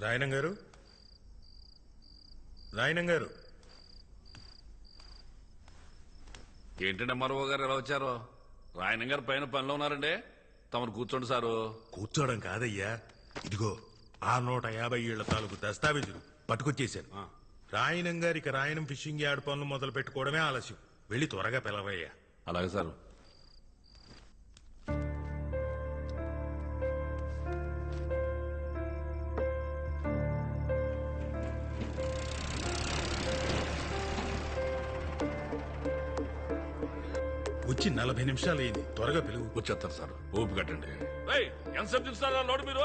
రాయనం గారు, రాయనం గారు. ఏంటంటే మరో గారు ఎలా వచ్చారో? రాయనం గారు పైన పనిలో ఉన్నారండి. తమరు కూర్చోండి సారు. కూర్చోవడం కాదయ్యా, ఇదిగో ఆ 150 ఏళ్ల తాలూకు దస్తావేజులు పట్టుకొచ్చేశాను. రాయనం గారికి రాయనం ఫిషింగ్ యార్డ్ పనులు మొదలు పెట్టుకోవడమే ఆలస్యం. వెళ్ళి త్వరగా పిలవయ్యా. అలాగే సార్. వచ్చి 40 నిమిషాలు అయింది, త్వరగా పిలువు. వచ్చేస్తారు సార్, ఓపి కట్టండి. ఎంతసేపు చూస్తారా లోడు మీరు?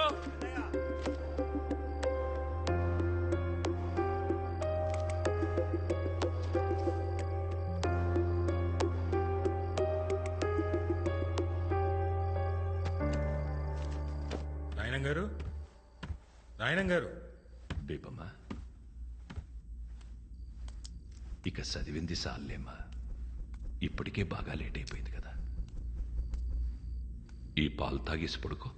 రాయనం గారు, రాయనం గారు. బేబమ్మా, ఇక చదివింది సాలేమ్మా. ఇప్పటికే బాగా లేట్ అయిపోయింది కదా. ఈ పాలు తాగేసి పడుకో.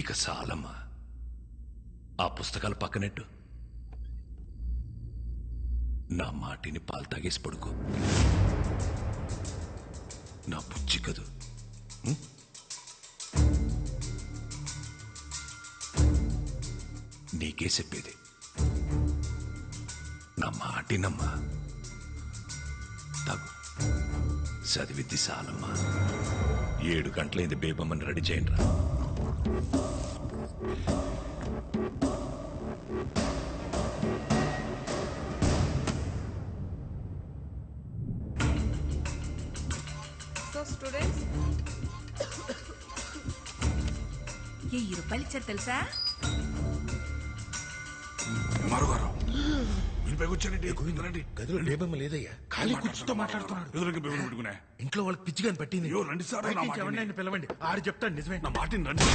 ఇక చాలమ్మా, ఆ పుస్తకాలు పక్కనెట్టు. నా మాటిని పాలు తాగేసి పడుకో. నా బుజ్జి కదూ. నీకే చెప్పేది, నా మాటినమ్మా. తాగు, చదివిద్ది చాలమ్మా. 7 గంటలైంది. బేబమ్మని రెడీ చేయండి రా. స్టూడెంట్స్, 1000 రూపాయలు ఇచ్చారు తెలుసా? మరోగారు కూర్చోండి. గదిలో బేబమ్మ లేదయ్యా, ఖాళీ కూర్చుతో మాట్లాడుతున్నాడు. పెట్టుకునే ఇంట్లో వాళ్ళకి పిచ్చిగాని పట్టింది. రండి సార్, ఎవరినైనా పిలవండి. ఆడు చెప్తాడు నిజమే. నా మాటిని రండి.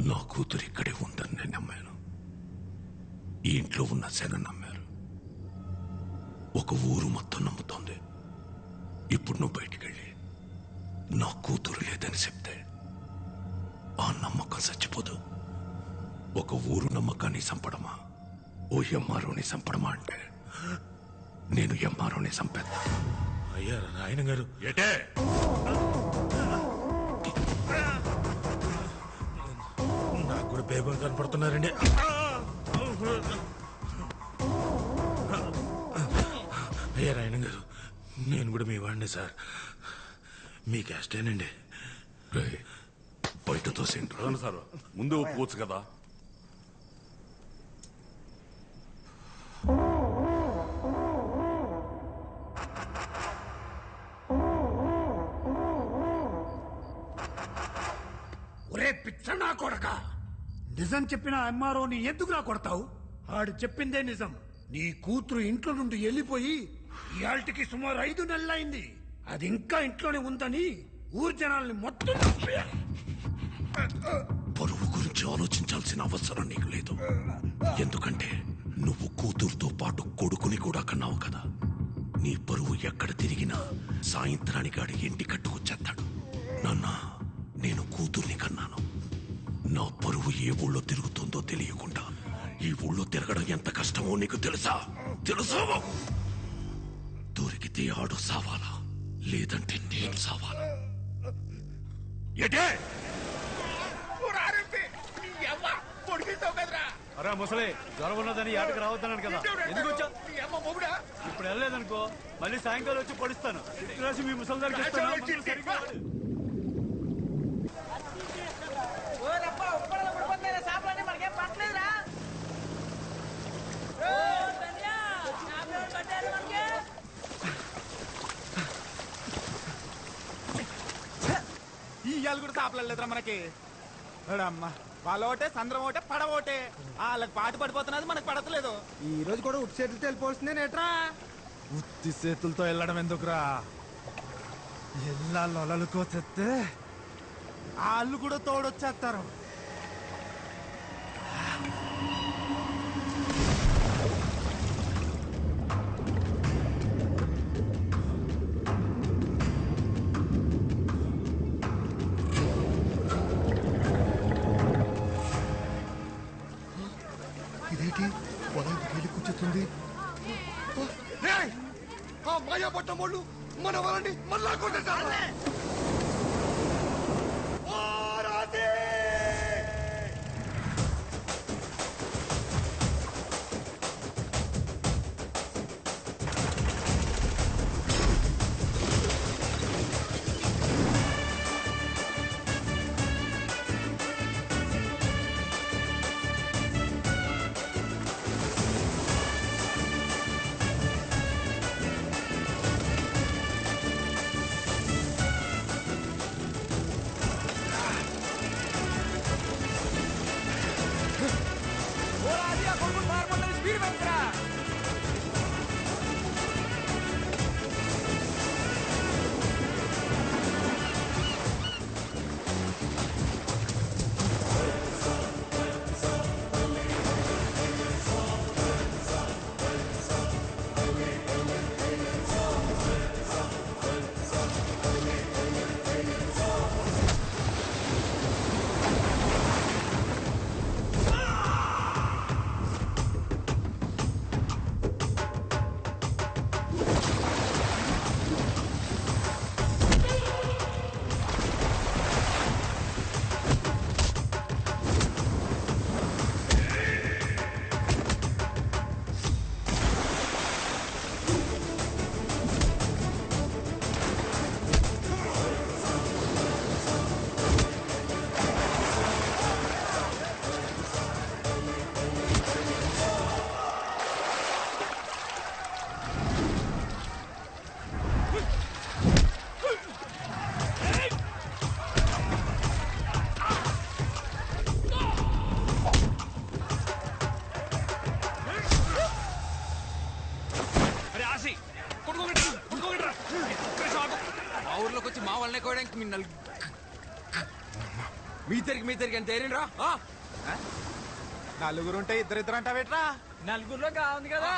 నా కూతురు ఇక్కడే ఉందని నేను నమ్మాను. ఈ ఇంట్లో ఉన్న శన నమ్మారు. ఒక ఊరు మొత్తం నమ్ముతోంది. ఇప్పుడు నువ్వు బయటికెళ్ళి నా కూతురు లేదని చెప్తే ఆ నమ్మకం చచ్చిపోదు. ఒక ఊరు నమ్మకాన్ని చంపడమా, ఓ ఎంఆర్ఓని చంపడమా అంటే నేను ఎంఆర్ఓని చంపేద్దా. అయ్యా రాయనం గారు. ఏటే నాకు కూడా బేబం కనపడుతున్నారండి. అయ్యా రాయనం గారు, నేను కూడా మీ వాడిని సార్. మీ క్యాస్టేనండి. బయట తోసేంటి సార్, ముందు ఒప్పుకోవచ్చు కదా. ఒరే పిచ్చనా కొడక, నిజం చెప్పిన ఎంఆర్ఓని ఎందుకులా కొడతావు? ఆడు చెప్పిందే నిజం. నీ కూతురు ఇంట్లో నుండి వెళ్ళిపోయి ఇయాల్టికి సుమారు 5 నెలలైంది. అది ఇంకా ఇంట్లోనే ఉందని ఊరు జనాల్ని మొత్తం పరువు గురించి ఆలోచించాల్సిన అవసరం నీకు లేదు. ఎందుకంటే నువ్వు కూతురుతో పాటు కొడుకుని కూడా కన్నావు కదా. నీ పరువు ఎక్కడ తిరిగినా సాయంత్రానికి అడిగి ఇంటి కట్టుకొచ్చేస్తాడు. నాన్న, నేను కూతుర్ని కన్నాను. నా పరువు ఏ ఊళ్ళో తిరుగుతుందో తెలియకుండా ఈ ఊళ్ళో తిరగడం ఎంత కష్టమో నీకు తెలుసా? తెలుసా? దొరికితే ఆడు సావాలా, లేదంటే నేను సావాలా? ఎటే అరే ముసలి, జ్వరం ఉన్నదని యాటకు రావద్దన్నాను కదా, ఎందుకు వచ్చా? ఇప్పుడు వెళ్ళలేదనుకో మళ్ళీ సాయంకాలం వచ్చి పొడిస్తాను. రాసి మీ ముసలి దగ్గరికి వాళ్ళు కూడా సాపలేదురా మనకి. అమ్మా వాళ్ళ ఒకటే సంద్రం ఒకటే పడవ ఒకటే, వాళ్ళకి పాటు పడిపోతున్నది మనకు పడతలేదు. ఈ రోజు కూడా ఉట్టి చేతులతో వెళ్ళిపోతుంది నేట్రా. ఉత్తి చేతులతో వెళ్ళడం ఎందుకురా, ఎల్లా లొలలుకో తెస్తే వాళ్ళు కూడా తోడొచ్చేస్తారు. ఇదేంటి వల వెళ్ళి కూర్చుంది? మాయా పట్టం వాళ్ళు మన వాళ్ళని మళ్ళా కొట్టేశారు. మీ తిరిగి ఎంత ఏరిరా? నలుగురు ఉంటే ఇద్దరిద్దరు అంటావేట్రా? నలుగురిలో కావుంది కదా.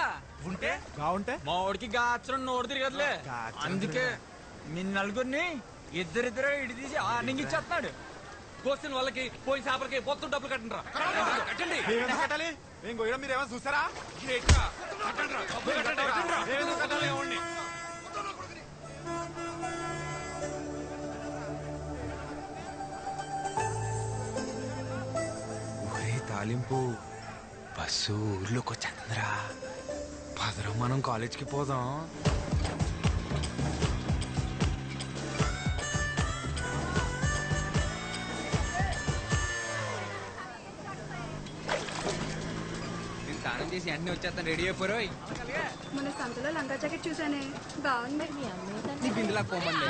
ఉంటే బాగుంటే మా వాడికి గాచరం నోడు తిరగదులే, అందుకే మీ నలుగురిని ఇద్దరిద్దరు ఇడి తీసి ఆనింగిచ్చేస్తున్నాడు. కోసిన వాళ్ళకి పోయి చేపలకి పొత్తు డబ్బులు కట్టండి. కట్టండి. కట్టాలి మేము పోయడం మీరు ఏమైనా చూసారా? తాలింపు బస్సు ఊర్లోకి వచ్చేంద్రా. పదరం మనం కాలేజ్కి పోదాం. నేను స్నానం చేసి వెంటనే వచ్చేస్తాను. రెడీ అయిపోరు. మన సంతలో లంగా జాకెట్ చూసానే, బాగుంది. నీ బిందులా పోమంది.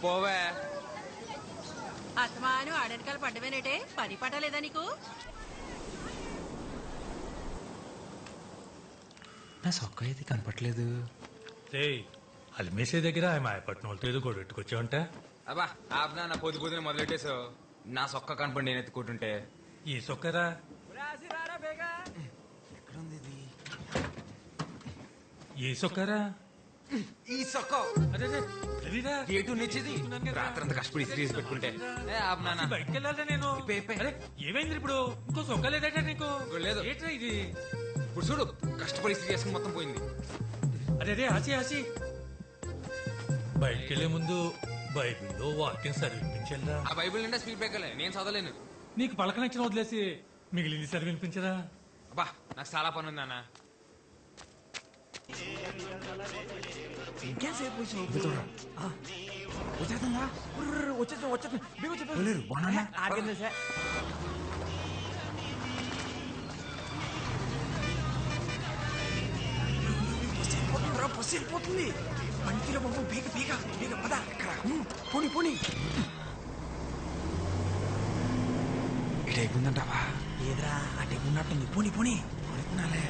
పోవే. అత్తమాను ఆడనకాలు పడ్డమేనేటే, పని పట్టలేదా నీకు? నా సొక్క అయితే కనపట్లేదు. అల్మేసే దగ్గర మాయపట్నం వాళ్ళతో ఏదో గొడవెట్టుకొచ్చావంట. అబ్బా ఆపనా, నా పొద్దు పొద్దున మొదలెట్టేసావు. నా సొక్క కనపడి నేను ఎత్తుకుంటుంటే. ఈ సొక్కరా ఎక్కడుంది ఇది? ఈ సొక్కరా ఈ సొక్క గేటు నిచ్చేది. రాత్రంతా కష్టపడి తీసి పెట్టుకుంటే ఆపనా. బయటకు వెళ్ళాలా నేను? ఏమైంది ఇప్పుడు? ఇంకో సొక్క లేదట నీకు? లేదు. ఏంట్రా ఇది? ఇప్పుడు చూడు, కష్టపడి ఇస్త్రీ చేసుకుని మొత్తం పోయింది. అరే ఆసి బయటకెళ్లే ముందు బైబిల్లో వాక్యం చదివించల్లా. ఆ బైబిల్ నిండా స్పీడ్ బ్రేకర్లే, నేను చదవలేను. నీకు పలకనచ్చిన వదిలేసి మిగిలింది చదివినిపించరా? అబ్బా నాకు చాలా పని ఉంది అన్న. ఇంకేసేపు వచ్చేస్తుందా? వచ్చేస్తుంది. వెళ్ళిపోతుంది బంతిలో బాబు బీగ బీగ బీగ పద పోనీ పోనీ ఇటు అయిపోయిందంటావా ఏదిరా అటు అయిపోయినట్టుంది పోనీ పోనీ అనుకున్నాలే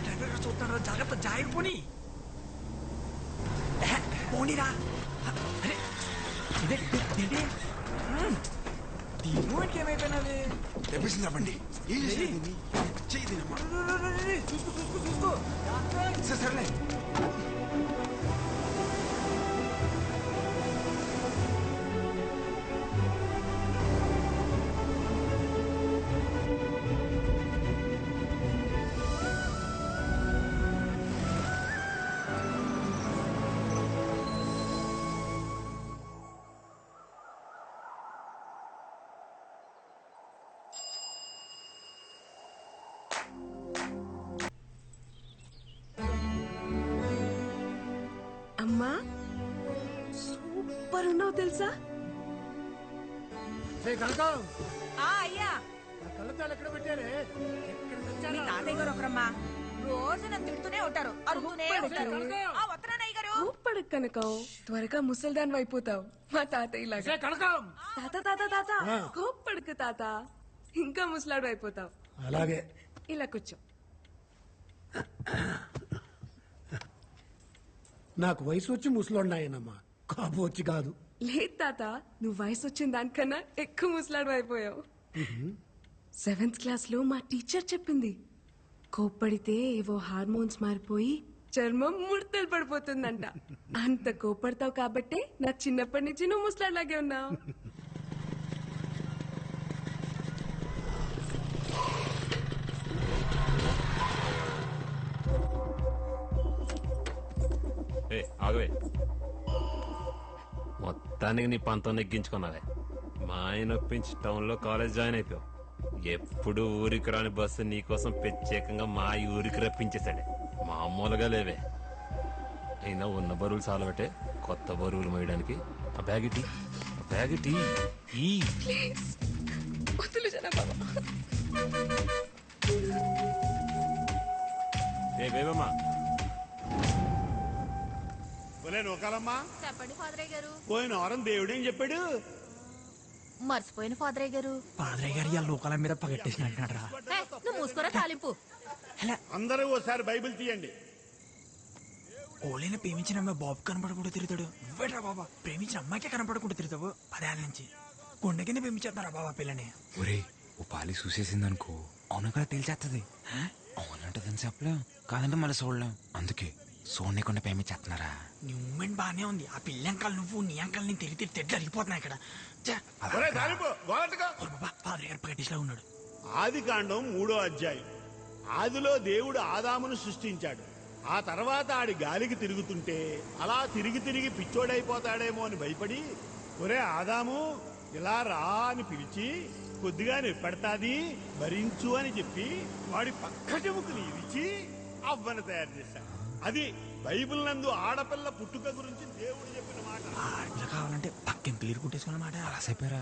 డ్రైవర్ గారు చూస్తాడు జాగ్రత్త జాయిడ్ పోనీ పోనీరా అరే ఇదే ఏంటి దీని ఏమైపోయినది తెప్పిసింది బండి చూసుకో సరేలే అమ్మా సూపర్ ఉన్నావు తెలుసా కనకం అయ్యా నా కళ్ళద్దాలు ఎక్కడ పెట్టారే ఎక్కడ మీ తెచ్చారా? తాతయ్య గారు ఒకరమ్మా రోజు నన్ను తిడుతూనే ఉంటారు అరుగుతూనే ఉంటారు వస్తున్నాను అయ్య గారు ఊపడకు కనకం త్వరగా ముసల్దాన్ అయిపోతావు మా తాతయ్య లాగా కనకం తాత తాత తాత కోప్పడుకు తాత ఇంకా ముసలాడు అయిపోతావు అలాగే ఇలా కూర్చో నాకు వయసు వచ్చి ముసలోన్నాయనమ్మా కాపు వచ్చి కాదు లేదు తాత నువ్వు వయసు వచ్చిన దానికన్నా ఎక్కువ ముసలాడు అయిపోయావు 7th క్లాస్ లో మా టీచర్ చెప్పింది కోప్పడితే ఏవో హార్మోన్స్ మారిపోయి చర్మం ముడతలు పడిపోతుందంట అంత కోప్పడతావు కాబట్టే నాకు చిన్నప్పటి నుంచి నువ్వు ముసలాడ్లాగే ఉన్నావు ఆగవే మొత్తానికి నీ పంతం నెగ్గించుకున్నావే మా ఆయన ఒప్పించి టౌన్లో కాలేజ్ జాయిన్ అయిపోయావు ఎప్పుడు ఊరికి రాని బస్సు నీకోసం ప్రత్యేకంగా మా ఊరికి రప్పించేశాడే మామూలుగా లేవే అయినా ఉన్న బరువులు చాలబట్టే కొత్త బరువులు మోయడానికి ఆ బ్యాగిటీ ఈ వద్దులు జనాబాబా ఏ బేబమ్మా నూకాలమ్మా చెప్పండి ఫాదరయ్య గారు పోయిన వారం దేవుడేం చెప్పాడు మర్చిపోయిన ఫాదరయ్య గారు పాదరయ్య గారు ఇవాళ లోకాల మీద పగట్టేసిన అంటున్నాడు రా నువ్వు మూసుకోరా తాలింపు అందరూ ఓసారి బైబిల్ తీయండి ఓలైన ప్రేమించిన అమ్మాయి బాబు కనపడకుండా తిరుగుతాడు నువ్వేట్రా బాబా ప్రేమించిన అమ్మాయికే కనపడకుండా తిరుగుతావు 10 ఏళ్ళ నుంచి కొండ కింద ప్రేమించేస్తున్నారా బాబా పిల్లని ఒరే ఓ పాలి చూసేసిందనుకో అవును కదా తెలిసేస్తుంది అవునంటదని చెప్పలేం కాదంటే మళ్ళీ చూడలేం అందుకే చూడకుండా ప్రేమించేస్తున్నారా నీ మూమెంట్ బానే ఉంది ఆ పిల్ల అంకాలు నువ్వు నీ అంకాలు నేను తిరిగి తెడ్లు అరిగిపోతున్నాయి ఇక్కడ బాబా పాదరయ్య గారు పగట్టేసిలా ఉన్నాడు ఆది కాండం 3వ అధ్యాయం ఆదిలో దేవుడు ఆదామును సృష్టించాడు ఆ తర్వాత ఆడి గాలికి తిరుగుతుంటే అలా తిరిగి తిరిగి పిచ్చోడైపోతాడేమో అని భయపడి ఒరే ఆదాము ఇలా రా అని పిలిచి కొద్దిగా నిప్పడతాది భరించు అని చెప్పి వాడి పక్క చెముకుని ఇరిచి అవ్వను తయారు చేశాడు అది బైబిల్ నందు ఆడపిల్ల పుట్టుక గురించి దేవుడు చెప్పిన మాట ఆడపిల్ల కావాలంటే పక్కన క్లియర్ కుట్టేసుకున్నమాట అలా చెప్పారా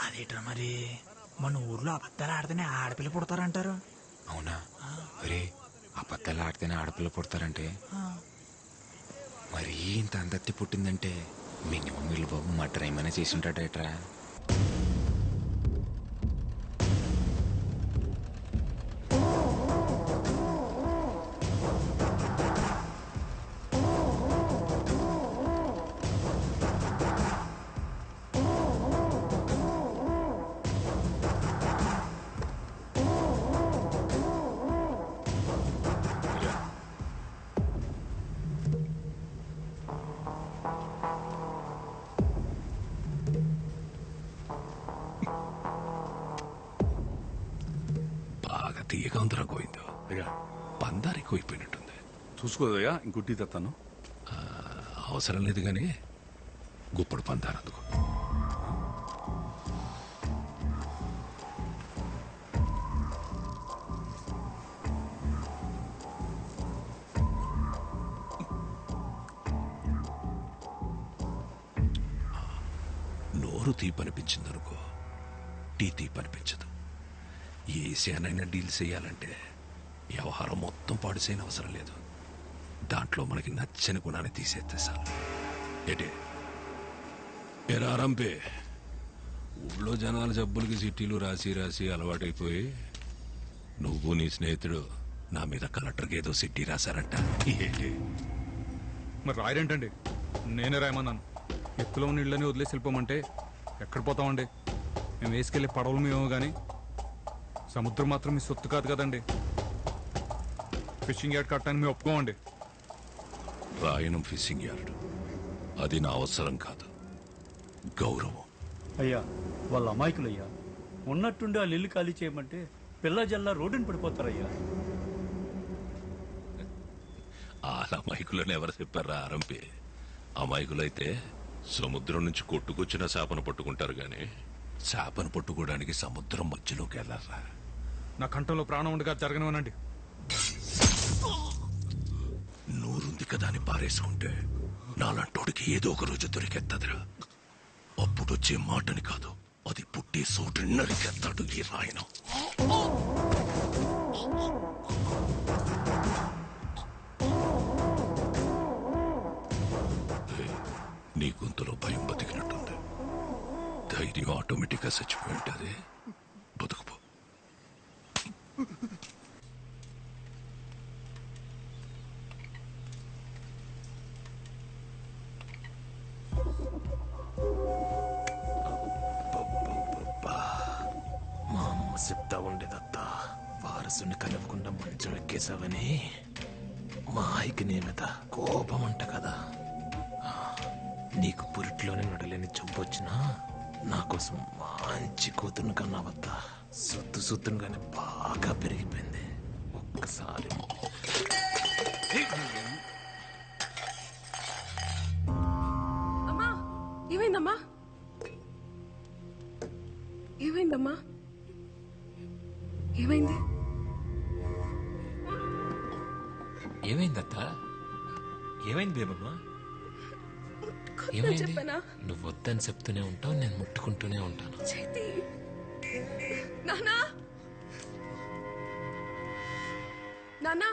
అదేట్రా మరి మన ఊర్లో అబద్ధాలు ఆడితేనే ఆడపిల్ల పుడతారంటారు అవునా ఒరే అబద్ధాలు ఆడితేనే ఆడపిల్ల పుడతారంటే మరీ ఇంత అందత్తి పుట్టిందంటే మినిమం వీళ్ళు బాబు మటర్ ఏమైనా చేసి ఉంటాడేట్రా బాగా తీయగా ఉందిరా గోవిందో పందారు ఎక్కువైపోయినట్టుంది చూసుకోదయ్యా ఇంకొట్టి తెస్తాను అవసరం లేదు కానీ గుప్పుడు పందారు అందుకు నోరు తీపనిపించిందనుకో టీ తీపనిపించదు ఏ సేనైనా డీల్ చేయాలంటే వ్యవహారం మొత్తం పాడు చేయని అవసరం లేదు దాంట్లో మనకి నచ్చని గుణాన్ని తీసేస్తే చాలు. ఏటే ఎరా రంపే, ఊళ్ళో జనాల జబ్బులకి చిట్టీలు రాసి రాసి అలవాటైపోయి నువ్వు నీ స్నేహితుడు నా మీద కలెక్టర్కి ఏదో చిట్టి రాశారంట. ఏంటి మరి రాయరేంటండి? నేనే రాయమన్నాను. ఎత్తులో ఉన్న ఇళ్ళని వదిలేసి వెళ్ళిపోమంటే ఎక్కడ పోతామండి? మేము వేసుకెళ్ళి పడవలు మేము కానీ సముద్రం మాత్రం మీ సొత్తు కాదు కదండి. ఫిషింగ్ యార్డ్ కట్టడానికి మేము ఒప్పుకోమండి. రాయనం ఫిషింగ్ యార్డ్ అది నా అవసరం కాదు, గౌరవం. అయ్యా వాళ్ళ అమాయకులయ్యా. ఉన్నట్టుండి వాళ్ళు ఇల్లు ఖాళీ చేయమంటే పిల్ల జల్లా రోడ్డుని పడిపోతారయ్యా. వాళ్ళ అమాయకులని ఎవరు చెప్పారా ఆరంపే? అమాయకులైతే సముద్రం నుంచి కొట్టుకొచ్చిన చేపను పట్టుకుంటారు గాని చేపను పట్టుకోవడానికి సముద్రం మధ్యలోకి వెళ్ళారా? నా కంఠంలో ప్రాణం ఉండగా జరగనివ్వనండి. నూరుంది కదా అని పారేసుకుంటే నాలంటోడికి ఏదో ఒక రోజు దొరికెత్తదిరా. అప్పుడు వచ్చే మాటని కాదు, అది పుట్టే చోటు నరికెత్తాడు ఈ రాయనం. నీ గొంతులో భయం బతికినట్టుంది. ధైర్యం ఆటోమేటిక్ గా చచ్చిపోయి ఉంటుంది. బతుకుపో. మా అమ్మ చెప్తా ఉండేదత్తా, వారసుని కలవకుండా మంచం ఎక్కేసావని. మా ఆయికి నీ మీద కోపం అంట కదా. నీకు పురిట్లోనే నడలేని చంపొచ్చినా నా కోసం మంచి కూతురుని కన్నావత్తా. సుత్తును కానీ బాగా పెరిగిపోయింది. ఒక్కసారి అమ్మా, ఏమైందమ్మా? ఏమైందమ్మా? ఏమైంది? ఏమైందత్తా? ఏమైంది బేబమ్మా? చెప్పనా? నువ్వు వద్దని చెప్తూనే ఉంటావు, నేను ముట్టుకుంటూనే ఉంటాను. చేతి నానా, నానా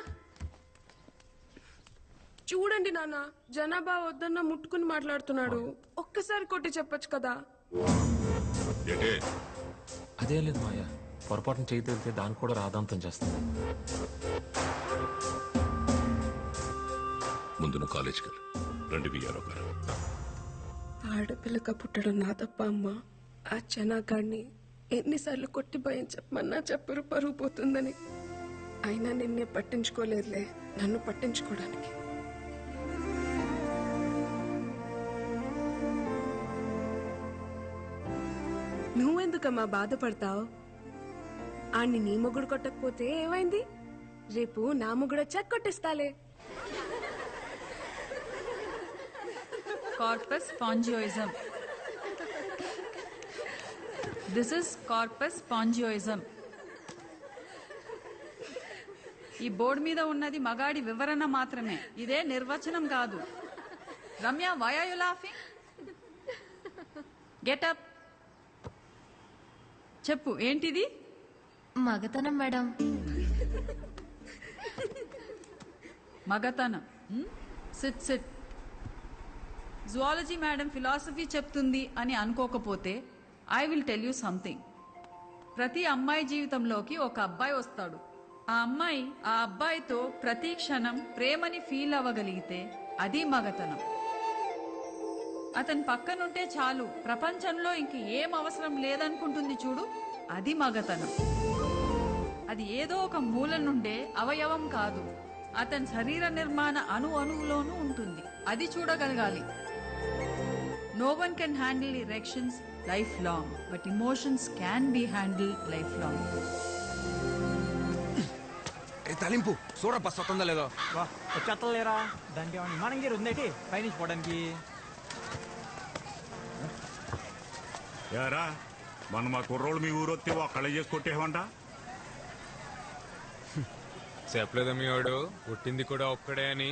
చూడండి నాన్న, జనాభా వద్దన్న ముట్టుకుని మాట్లాడుతున్నాడు. ఒక్కసారి కొట్టి చెప్పొచ్చు కదా. అదే లేదు మాయా, పొరపాటున చేయి తేలితే దాన్ని కూడా రాదాంతం చేస్తుంది. ముందు నువ్వు కాలేజ్కి వెళ్ళు. రండి బియ్యారో గారు. ఆడపిల్లక పుట్టడం నా తప్ప అమ్మ. ఆ జనాగాడిని ఎన్నిసార్లు కొట్టి భయం చెప్పమన్నా చెప్పరు, పరుగు పోతుందని. అయినా నిన్నే పట్టించుకోలేదులే, నన్ను పట్టించుకోవడానికి. నువ్వెందుకమ్మా బాధపడతావు? ఆడిని నీ మొగుడు కొట్టకపోతే ఏమైంది? రేపు నా మొగుడు వచ్చాక కొట్టిస్తాలే. Corpus spongiosum. This is corpus spongiosum. ఈ బోర్డు మీద ఉన్నది మగాడి వివరణ మాత్రమే, ఇదే నిర్వచనం కాదు. Ramya, why are you laughing? Get up. చెప్పు, ఏంటిది? మగతనం మేడం. మగతనం. SIT SIT. Zoology madam philosophy చెప్తుంది అని అనుకోకపోతే I will tell you something. ప్రతి అమ్మాయి జీవితంలోకి ఒక అబ్బాయి వస్తాడు. ఆ అమ్మాయి ఆ అబ్బాయితో ప్రతి క్షణం ప్రేమని ఫీల్ అవ్వగలిగితే అది మగతనం. అతని పక్కనుంటే చాలు, ప్రపంచంలో ఇంక ఏం అవసరం లేదనుకుంటుంది చూడు, అది మగతనం. అది ఏదో ఒక మూల నుండే అవయవం కాదు, అతని శరీర నిర్మాణ అణువులోనూ ఉంటుంది. అది చూడగలగాలి. No one can handle erections lifelong, but emotions can be handled lifelong. తలింపు Sura bus వస్తుందా లేదో? వచ్చేస్తలేరా? దానికి ఏమన్నా విమానం గేరు ఉందేటి పైనుంచి పోవడానికి? యారా మన మా కుర్రోళ్ళు మీ ఊరు వస్తే ఒక్కళ్ళే చేసి కొట్టేవంట. చెప్పలేదా మీ వాడు పుట్టింది కూడా ఒక్కడే అని?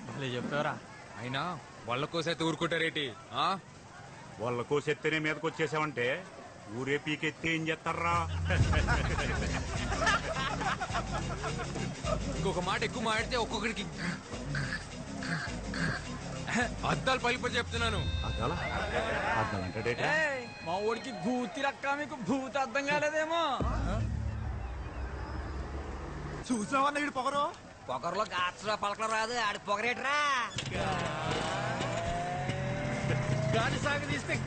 భలే చెప్పారా? అయినా వాళ్ళ కోసైతే ఊరుకుంటారేటి? వాళ్ళ కోసెత్తేనే మీదకి వచ్చేసావంటే ఊరే పీకెత్తే ఏం చేస్తారా? ఇంకొక మాట ఎక్కువ మాడితే ఒక్కొక్కడికి అద్దాలు పలిప చెప్తున్నాను. ఏయ్, మా ఊడికి భూతి రక్క మీకు భూతి అర్థం కాలేదేమో. చూసావా వీడు పొగరు? పొగరులో గాత్ర పలకలు రాదు, ఆడి పొగరేట్రా. గాలి సాగదీస్తే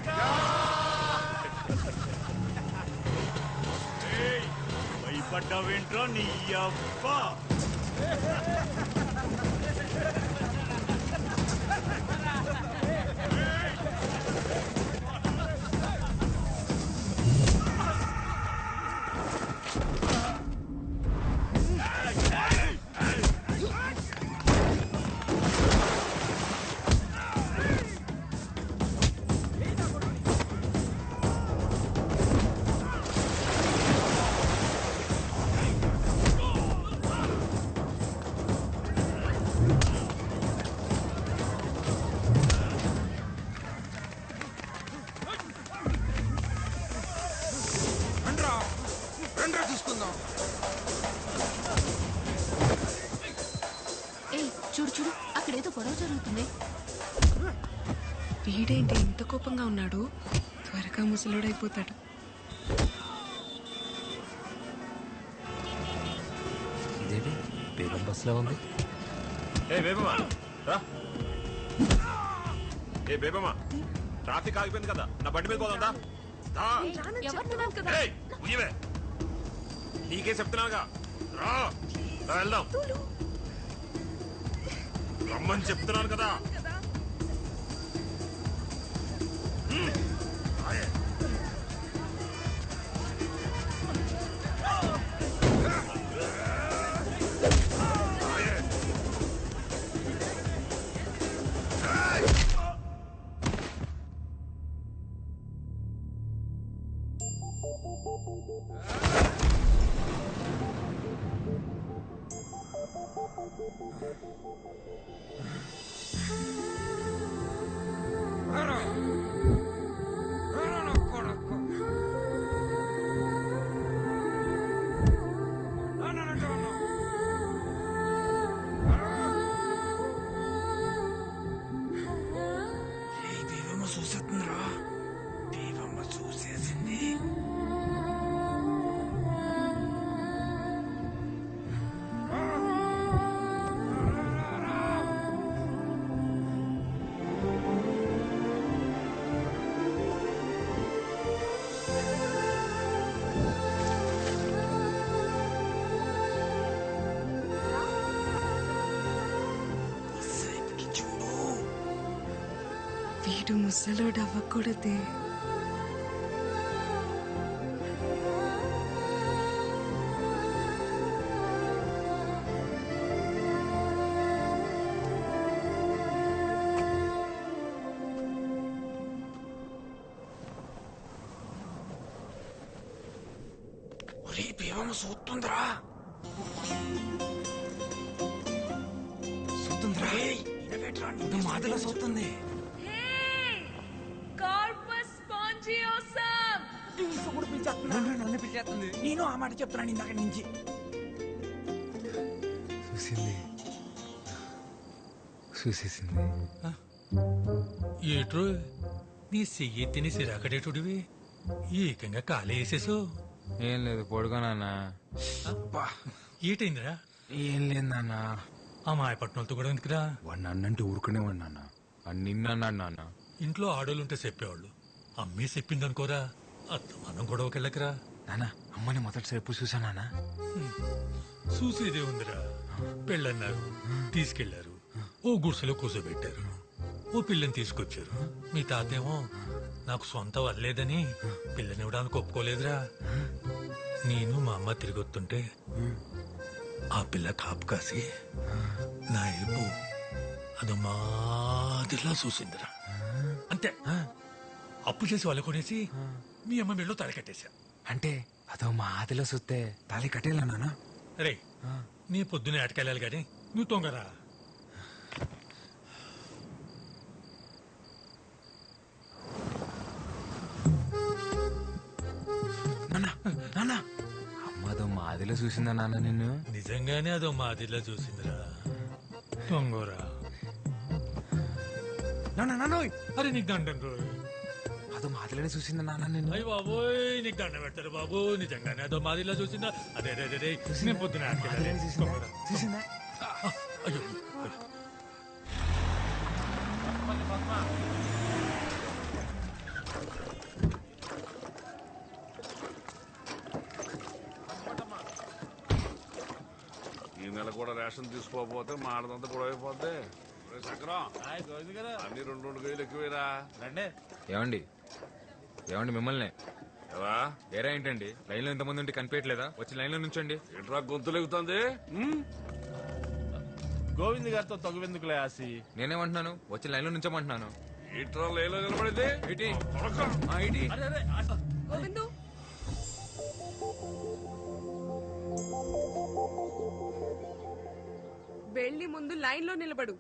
భయపడ్డావేంట్రా నీ అబ్బ? చూసుకుందాం. ఏయ్ చూడు చూడు, అక్కడేదో గొడవ జరుగుతుంది. వీడేంటి ఇంత కోపంగా ఉన్నాడు? త్వరగా ముసలోడైపోతాడు. ఇదేంటి బేగం బస్సులో ఉంది? ఏ బేబమ్మా రా. ఏ బేబమ్మా, ట్రాఫిక్ ఆగిపోయింది కదా, నా బండి మీద పోదా? నీకే చెప్తున్నాగా, రా వెళ్దాం. రమ్మని చెప్తున్నాను కదా. చూసేస్తుందిరా, దేవమ్మ చూసేసింది. వీడు ముసలోడు అవ్వకూడదే. దేవమ్మ చూస్తుందిరా, చూస్తుందిరా. మాదిలో చూస్తుంది. నన్ను పిలిచేస్తుంది. నేను ఆ మాట చెప్తున్నాను ఇందాక నుంచి. చూసేసింది. ఏట్రో నీ చెయ్యి తిని సిరాకడేటుడివి ఏకంగా కాలే వేసేసు. ఏం లేదు, పొడుగా నాన్న. ఏటైందిరా? ఏం లేదు నాన్న. ఆ మాయపట్నంతో కూడా ఎందుకురా? వాడు నన్నంటే ఊరుకునేవాడు నాన్న. నిన్నన్నాడు నాన్న. ఇంట్లో ఆడోళ్ళుంటే చెప్పేవాళ్ళు. అమ్మే చెప్పిందనుకోరా, మనం గొడవకెళ్ళకరా. నాన్న, అమ్మని మొదటిసారి ఎప్పుడు చూసా నాన్న? చూసేదే ఉందిరా. పెళ్ళన్నారు, తీసుకెళ్లారు, ఓ గుడిసెలో కూర్చోబెట్టారు, ఓ పిల్లని తీసుకొచ్చారు. మీ తాతేమో నాకు సొంత వల్లేదని పిల్లనివ్వడానికి ఒప్పుకోలేదురా. నేను మా అమ్మ తిరిగొస్తుంటే ఆ పిల్ల కాపు కాసి నా ఏపు అది మాదిరిలా చూసిందిరా. అంతే, అప్పు చేసి వాళ్ళు కొనేసి మీ అమ్మ మెళ్ళో తాళి కట్టేశా. అంటే అదో మా ఆదిలో చూస్తే తాళి కట్టేలా నాన్న? రే, నీ పొద్దునే అటకెళ్ళాలి గాని నువ్వు తొంగరా. అమ్మదో మా ఆదిలో చూసిందా నాన్న నిన్ను? నిజంగానే అదో మాదిరిలా చూసిందిరా దొంగోరా. అరే నీకు దండం రోయ్. అదో మాదిరినే చూసిందా నాన్న నిన్ను? అయ్యి బాబోయ్ నీకు దండం పెడతారు బాబు. నిజంగానే అదో మాదిరిలా చూసిందా? అదే అదే అదే నేను పొద్దున చూసిందా? అయ్యో ఈ నెల కూడా రేషన్ తీసుకోకపోతే మాడదంతా కూడా అయిపోద్ది. చక్రం అన్ని 2 కేజీలు ఎక్కువేరా. ఏమండి ఏమండి మిమ్మల్ని ఏరా ఏంటండి లైన్ లో ఇంతమంది ఉంటే కనిపించట్లేదా? వచ్చి లైన్ లో నుంచండి. ఎట్రా గొంతులు ఎగుతుంది? గోవింద్ గారితో తగువెందుకులే ఆసి. నేనేమంటున్నాను? వచ్చి లైన్ లో నుంచోమంటున్నాను. ఇట్రా లైన్లో నిలబడింది. గోవిందు వెళ్ళి ముందు లైన్ లో నిలబడు.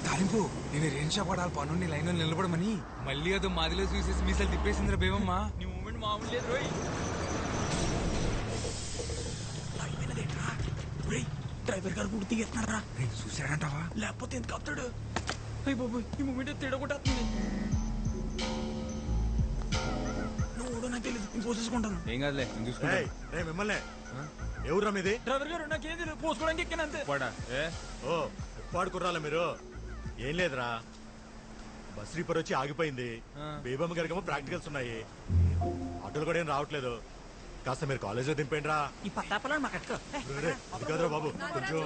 తాలింపు నేను రేణు షాప్ పడాలి పనుండి లైన్ లో నిలబడమని. మళ్ళీ అదో మాదిలో చూసేసి మీసాలు తిప్పేసిందిరా బేవమ్మా. నీ మూమెంట్ మామూలు లేదు రోయ్. డ్రైవర్ గారు కూడా దిగేస్తున్నారా? చూసాడంటావా? లేకపోతే ఎందుకు ఆపుతాడు? అయ్యి బాబు ఈ మూమెంట్ తిడగొట్టేస్తుంది. నువ్వు నాకు తెలియదు, నేను పోసేసుకుంటాను. ఏం కాదులే నేను చూసుకుంటా. మిమ్మల్ని ఎవరా మీది? డ్రైవర్ గారు నాకేం తెలియదు, పోసుకోవడానికి ఎక్కాను అంతే. ఓ ఉప్పాడు కుర్రాల మీరు? ఏం లేదురా, బస్ రీపర్ వచ్చి ఆగిపోయింది. బేబమ్మ గారికేమో ప్రాక్టికల్స్ ఉన్నాయి. ఆటోలు కూడా ఏం రావట్లేదు. కాస్త మీరు కాలేజ్ లో దింపేండి రా. ఈ పత్తాపలను మాకు అది కాదురా బాబు, కొంచెం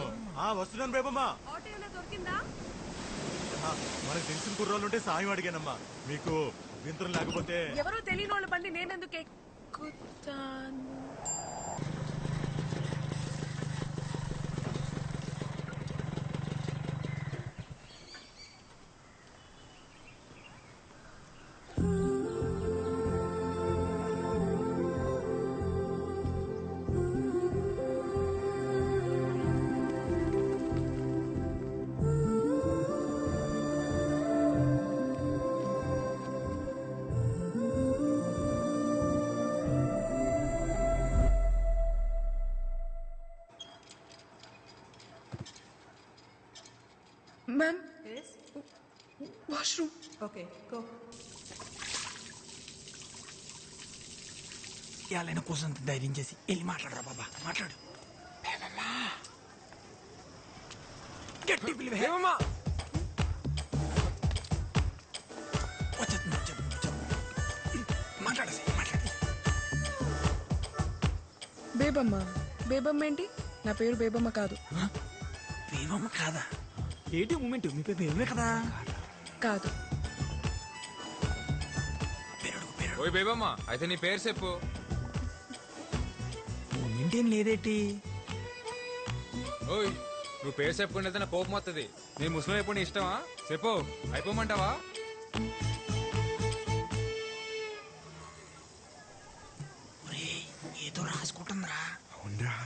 వస్తున్నాను బేబమ్మ. మనకు తెలిసిన కుర్రోళ్ళు ఉంటే సాయం అడిగానమ్మా. మీకు వింతరం లేకపోతే ఎవరో తెలియని వాళ్ళ బండి నేనెందుకు ఎక్కుతాను? Ma'am? Yes? Washroom. Okay, go. ఇవాళ కోసం ధైర్యం చేసి వెళ్ళి మాట్లాడరా బాబా, మాట్లాడు. గట్టి పిలివేమా మాట్లాడేసి మాట్లాడి. బేబమ్మ. బేబమ్మ ఏంటి? నా పేరు బేబమ్మ కాదు. బేబమ్మ కాదా? ఏంటి మూమెంట్? మీ పేరు బేబమే కదా? కాదు. ఓయ్ బేబమ్మ, అయితే నీ పేరు చెప్పు. మూమెంట్ ఏం లేదేటి? ఓయ్ నువ్వు పేరు చెప్పుకుంటే నా కోపం వస్తుంది. నేను ముస్లిం అయిపోయి నీ ఇష్టమా? చెప్పు, అయిపోమంటావా? ఏదో రాసుకుంటుందిరా. అవునరా.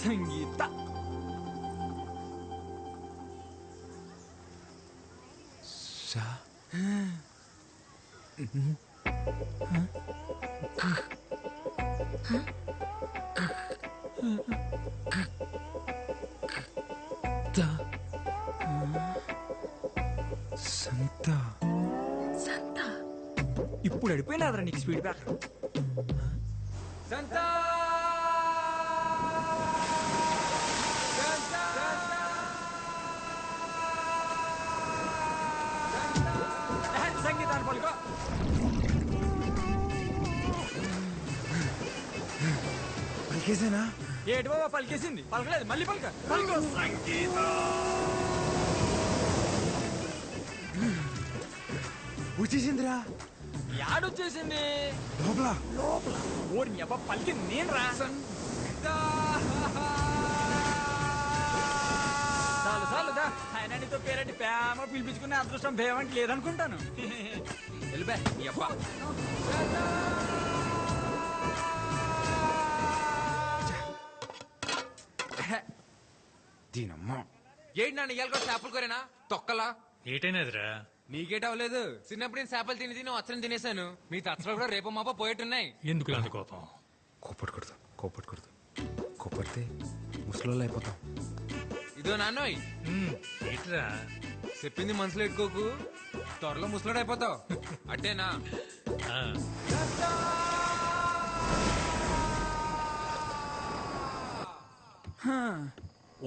సంగీత. సంత. సంత. ఇప్పుడు అడిపోయినాదరా నీకు స్పీడ్ బ్రేకర్. సంత. సంగీతాన్ని పలుకో. పలికేసేనా? ఏటి బాబా పలికేసింది? పలకలేదు, మళ్ళీ పలక. పలుకో. వచ్చేసిందిరా. యాడొచ్చేసింది? లోపల. లోపల ఓరి అబ్బా పలికింది నేను రా. చాలు చాలుదా ఆయన నీతో పేరంటి ప్రేమ పిలిపించుకునే అదృష్టం భేమంటి లేదనుకుంటాను. వెళ్ళిపా నీ అబ్బా. దీనమ్మా ఏంటి నాన్న ఇవాళ కూడా చేపలు కోరేనా తొక్కలా ఏటైనదిరా? నీకేట అవ్వలేదు. చిన్నప్పుడు నేను చేపలు తిని తిని వచ్చని తినేసాను. మీ తచ్చలు కూడా రేపు మాప పోయేట్టున్నాయి. ఎందుకు అంత కోపం? కోపడకూడదు కోపడితే ముసలోళ్ళు అయిపోతాం. ఇదో నాన్నోయ్ ఏట్రా చెప్పింది మనసులో ఎట్టుకోకు, త్వరలో ముసలోడు అయిపోతావు. అట్టేనా?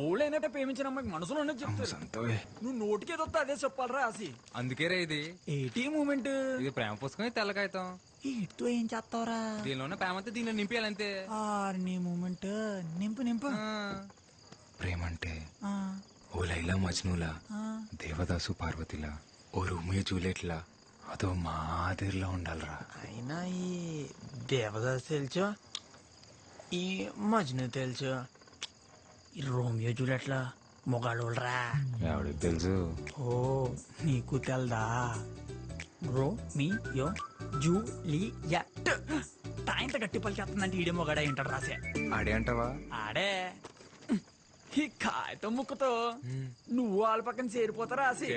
ఓళ్ళైనట్టే ప్రేమించిన అమ్మాయికి మనసులో ఉన్నది చెప్తారు. నువ్వు నోటికేదో అదే చెప్పాలరా ఆసి. అందుకే రా ఇది ఏటీ మూమెంట్. ఇది ప్రేమ పుస్తకం, తెల్లకాయతాం. ఇటుతో ఏం చేస్తావురా? దీనిలోనే ప్రేమ అంతా దీనిలో నింపేయాలంతే. నీ మూమెంట్ నింపు. ప్రేమ అంటే ఓ లైలా మజ్నూలా, దేవదాసు పార్వతిలా, ఓ రోమియో జూలియట్లా, అదో మాదిరిలా ఉండాలరా. అయినా ఈ దేవదాస్ తెలుసు, ఈ మజ్ను తెలుసు, ఈ రోమియో జూలియట్లా మొగాళ్ళరా. ఎవడికి తెలుసు? ఓ నీకు తెల్దా? రోమియో జూలియట్ తాయింత గట్టి పలికి వస్తుందంటే ఈడే మొగాడే ఏంటాడు రాసే. ఆడే అంటావా? ఆడే. ఈ కాగితం ముక్కతో నువ్వు వాళ్ళ పక్కన చేరిపోతారా రాసి.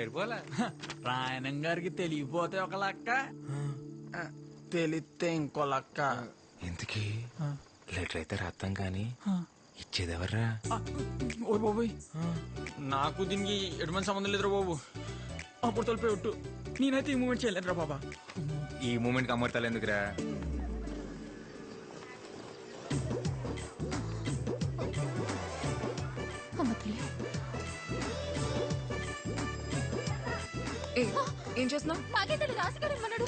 రాయణం గారికి తెలియపోతే ఒక లక్క, తెలిస్తే ఇంకో లక్క. ఎందుకీ లెటర్ అయితే రాస్తాం కానీ ఇచ్చేదెవర్రా? ఓ బాబోయ్, నాకు దీనికి ఎటువంటి సంబంధం లేదురా బాబు. అప్పుడు తొలిపోయి ఒట్టు, నేనైతే ఈ మూమెంట్ చేయలేదురా బాబా. ఈ మూమెంట్ కి అమర్తాలు ఎందుకురా? ఏం చేస్తున్నావు? మాకే తెలియదు, రాసిగారు ఏమన్నాడు?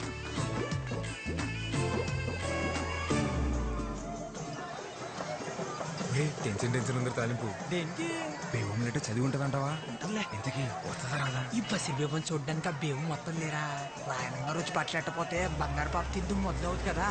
టెన్షన్ ఉంది తాలింపు. దేనికి? బేవం లెటర్ చదివి ఉంటదంటావా? ఇంతకీ వస్తుందా రాదా? ఈ బసి బేబం చూడ్డానికి ఆ బేవం మొత్తం లేరా. రాయణం గారు వచ్చి పట్లెట్టపోతే బంగారు పాప తిద్దు మొదలవుతుంది కదా.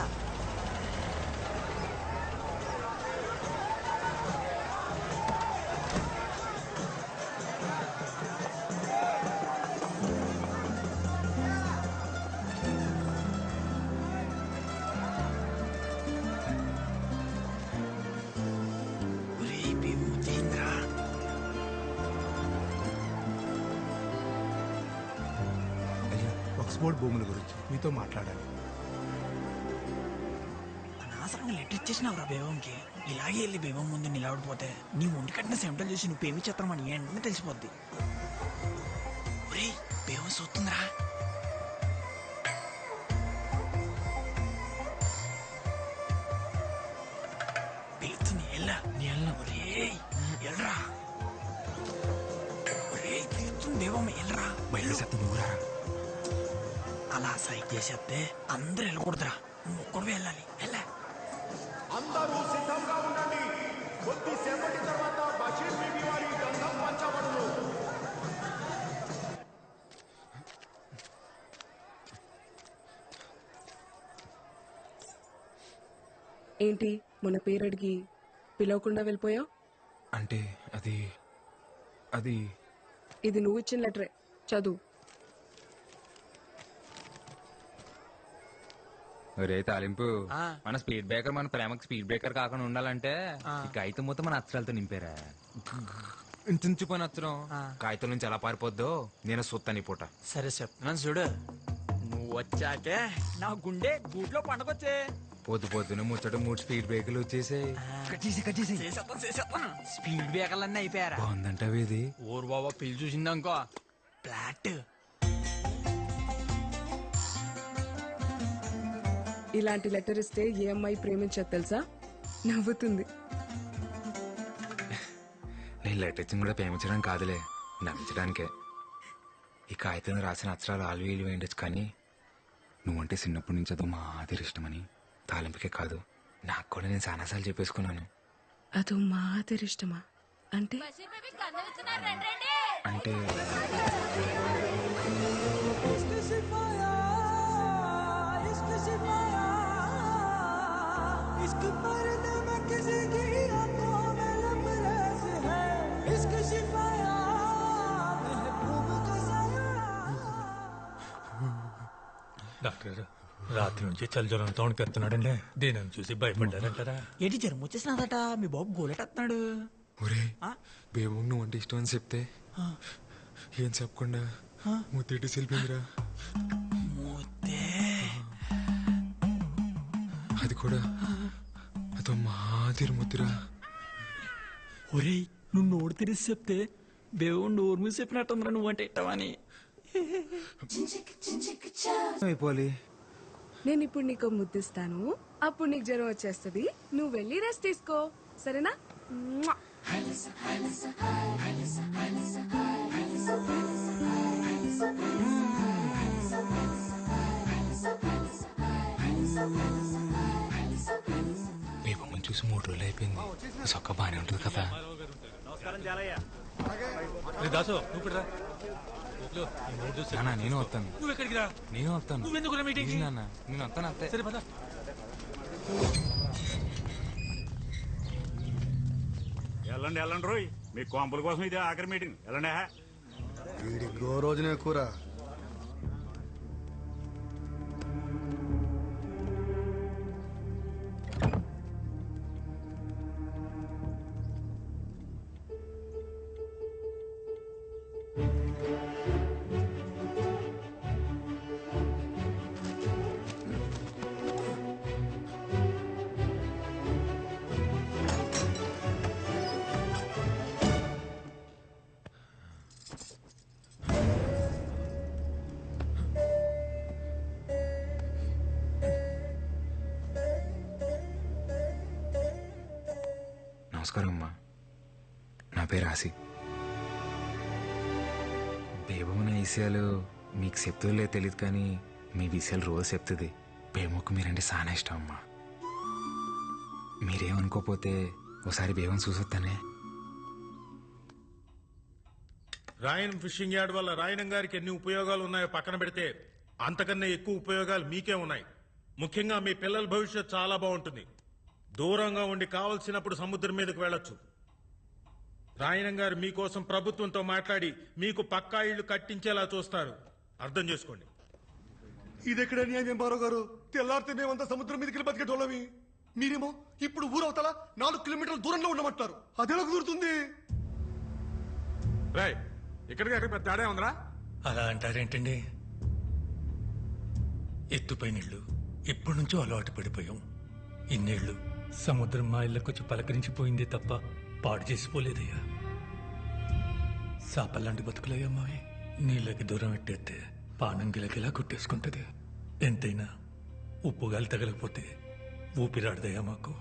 ఆక్స్ఫోర్డ్ భూముల గురించి మీతో మాట్లాడాలి. అనవసరంగా లెటర్ ఇచ్చేసినావురా బేవంకి. ఇలాగే వెళ్ళి బేవం ముందు నిలబడిపోతే నీ ఒంటి కట్టిన సెంటల్ చూసి నువ్వు పేమి చేస్తామని వెంటనే తెలిసిపోద్ది. ఒరే బేవం చూస్తుందిరా. పిలుస్తుంది ఎల్లా. నీ ఎల్లా. ఒరే ఎల్రా. ఒరే పిలుస్తుంది బేవం ఎల్రా. బయలు చెత్త నువ్వురా. అలా సైట్ చేసేస్తే అందరూ వెళ్ళకూడదురా, నువ్వు ఒక్కడు వెళ్ళాలి. వెళ్ళా. అందరూ సిద్ధంగా ఉండండి. కొద్దిసేపటి తర్వాత బషీర్ బీబీ వారి గంధం పంచబడును. ఏంటి మన పేరు అడిగి పిలవకుండా వెళ్ళిపోయావు? అంటే అది ఇది నువ్వు ఇచ్చిన లెటరే, చదువు. ఒరే తాలింపు, మన స్పీడ్ బ్రేకర్ మన ప్రేమకి స్పీడ్ బ్రేకర్ కాకుండా ఉండాలంటే ఈ కాగితం మొత్తం మన అక్షరాలతో నింపారా. ఇంచుపోయిన అక్షరం కాగితం నుంచి ఎలా పారిపోద్దో నేను సొత్తని పూట. సరే చెప్తున్నాను చూడు. నువ్వు వచ్చాకే నా గుండె గూట్లో పండగొచ్చే. పొద్దున ముచ్చట 3 స్పీడ్ బ్రేకర్లు వచ్చేసాయి. స్పీడ్ బ్రేకర్లు అన్నీ అయిపోయారా? బాగుందంటావు ఇది. ఊరు బాబా పిల్లి చూసిందనుకో ఫ్లాట్. ఇలాంటి లెటర్ ఇస్తే ఏ అమ్మాయి ప్రేమించదు తెలుసా? నవ్వుతుంది. నేను లెటర్ ఇచ్చిన కూడా ప్రేమించడం కాదులే, నవ్వించడానికే. ఈ కాగితం రాసిన అక్షరాలు ఆలు వేయచ్చు, కానీ నువ్వంటే చిన్నప్పటి నుంచి అదో మాదిరి ఇష్టమని. తాలింపుకే కాదు, నాకు కూడా నేను చాలాసార్లు చెప్పేసుకున్నాను. అదో మాదిరి ఇష్టమా అంటే? అంటే డాక్టర్ గారు రాత్రి నుంచి చలి జ్వరంతో వణికెత్తున్నాడండి దేని చూసి భయపడ్డారంటారా? ఏంటి జ్వరం వచ్చేసినదట మీ బాబు గోలెట్టేస్తున్నాడు. ఒరే బేబు నువ్వు అంటే ఇష్టం అని చెప్తే ఏం చెప్పకుండా ముత్తేటి సెల్పిందిరా. అది కూడా అదో మాదిరి ముద్దురా. ఒరేయ్ నువ్వు నోరు తెరిసి చెప్తే దేవుడు నోరు మీద చెప్పినట్టుందిరా నువ్వంటే ఇట్టవని. అయిపోవాలి. నేను ఇప్పుడు నీకు ముద్దిస్తాను, అప్పుడు నీకు జ్వరం వచ్చేస్తుంది. నువ్వు వెళ్ళి రెస్ట్ తీసుకో, సరేనా? బేబమ్మని చూసి 3 రోజులు అయిపోయింది. సొక్క బానే ఉంటుంది కదా. దాసు నువ్వు కూడా నేను వస్తాను. నువ్వు ఎక్కడికి రా? నేను వస్తాను. నువ్వెందుకు రా మీటింగ్? నేను వస్తాను అంతే. సరే పద. వెళ్ళండి రోయ్, మీ కొంపల కోసం ఇదే ఆఖరి మీటింగ్. వెళ్ళండి. వీడికి రోజునే కూర. నమస్కారం అమ్మా, నా పేరు ఆసి. బేబమ్మ నా విషయాలు మీకు చెప్తుందో లేదో తెలియదు, కానీ మీ విషయాలు రోజు చెప్తుంది. బేబమ్మకు మీరంటే చాలా ఇష్టం అమ్మా. మీరేమనుకోపోతే ఒకసారి బేబమ్మని చూసొస్తానే. రాయన్ ఫిషింగ్ యార్డ్ వల్ల రాయనం గారికి ఎన్ని ఉపయోగాలు ఉన్నాయో పక్కన పెడితే అంతకన్నా ఎక్కువ ఉపయోగాలు మీకే ఉన్నాయి. ముఖ్యంగా మీ పిల్లల భవిష్యత్ చాలా బాగుంటుంది. దూరంగా ఉండి కావలసినప్పుడు సముద్రం మీదకు వెళ్ళొచ్చు. రాయనం గారు మీకోసం ప్రభుత్వంతో మాట్లాడి మీకు పక్కా ఇళ్లు కట్టించేలా చూస్తారు. అర్థం చేసుకోండి. ఇదెక్కడ న్యాయం బారో గారు? తెల్లారితే మేమంతా సముద్రం మీదకి బతికేటోళ్ళవి. మీరేమో ఇప్పుడు ఊరవతల 4 కిలోమీటర్ల దూరంలో ఉండమంటారు. అదెలా కుదురుతుంది? ఇక్కడికి అక్కడ పెద్ద తేడా ఉందిరా. అలా అంటారేంటండి? ఎత్తుపై నీళ్లు ఎప్పటి నుంచో అలవాటు పడిపోయాం. ఇన్నేళ్లు సముద్రం మా ఇళ్ళకొచ్చి పలకరించిపోయిందే తప్ప పాడు చేసిపోలేదయ్యా. సాపల్లాంటి బతుకులయ్యా మావి. నీళ్ళకి దూరం ఎట్టేస్తే పానం గిలకిలా కొట్టేసుకుంటది. ఎంతైనా ఉప్పుగాలి తగలకపోతే ఊపిరాడదయ్యా మాకు.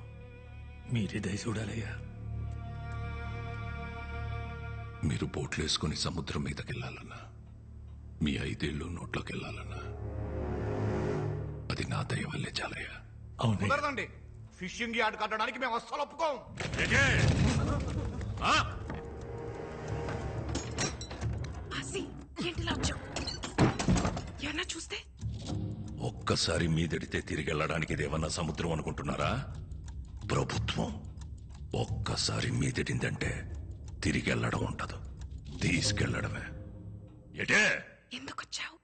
మీరే దయ చూడాలయ్యా. మీరు బోట్లు వేసుకుని సముద్రం మీదకి వెళ్ళాలన్నా, మీ 5 ఏళ్ళు నోట్లోకి వెళ్ళాలన్నా అది నా దయ వల్లే చాలయ్యా. కుదరదండి. ఫిషింగ్ యార్డ్ కట్టడానికి మేము అస్సలు ఒప్పుకోం. చూస్తే ఒక్కసారి మీదడితే తిరిగి వెళ్ళడానికి ఇదేమన్నా సముద్రం అనుకుంటున్నారా? ప్రభుత్వం. ఒక్కసారి మీదడిందంటే తిరిగి వెళ్ళడం ఉండదు, తీసుకెళ్లడమే. ఎటే ఎందుకు వచ్చావు?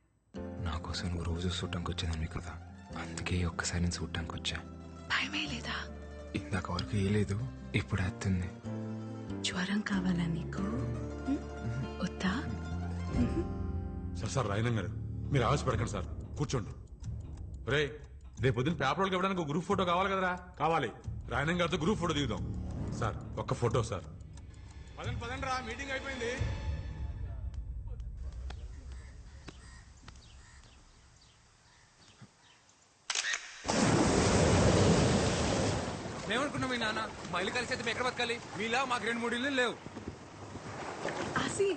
నా కోసం నువ్వు రోజు చూడటానికి వచ్చేదాన్ని కదా, అందుకే ఒక్కసారి నేను చూడటానికి వచ్చా. భయమే లేదా? ఇందాక వరకు వేయలేదు, ఇప్పుడు వేస్తుంది. జ్వరం కావాలా నీకు? వద్దా? సార్ రాయనం గారు, మీరు ఆవేశపడకండి సార్, కూర్చోండి. రే, రేపు పొద్దున్న పేపర్లకు ఇవ్వడానికి ఒక గ్రూప్ ఫోటో కావాలి కదరా? కావాలి. రాయనం గారితో గ్రూప్ ఫోటో దిగుదాం. సార్ ఒక్క ఫోటో సార్. పదండి రా, మీటింగ్ అయిపోయింది. మేమనుకున్నాం మీ నాన్న మా ఇల్లు కలిసి అయితే మేము ఎక్కడ బతకాలి? మీలా మాకు 2-3 ఇల్లు లేవు. ఆసి,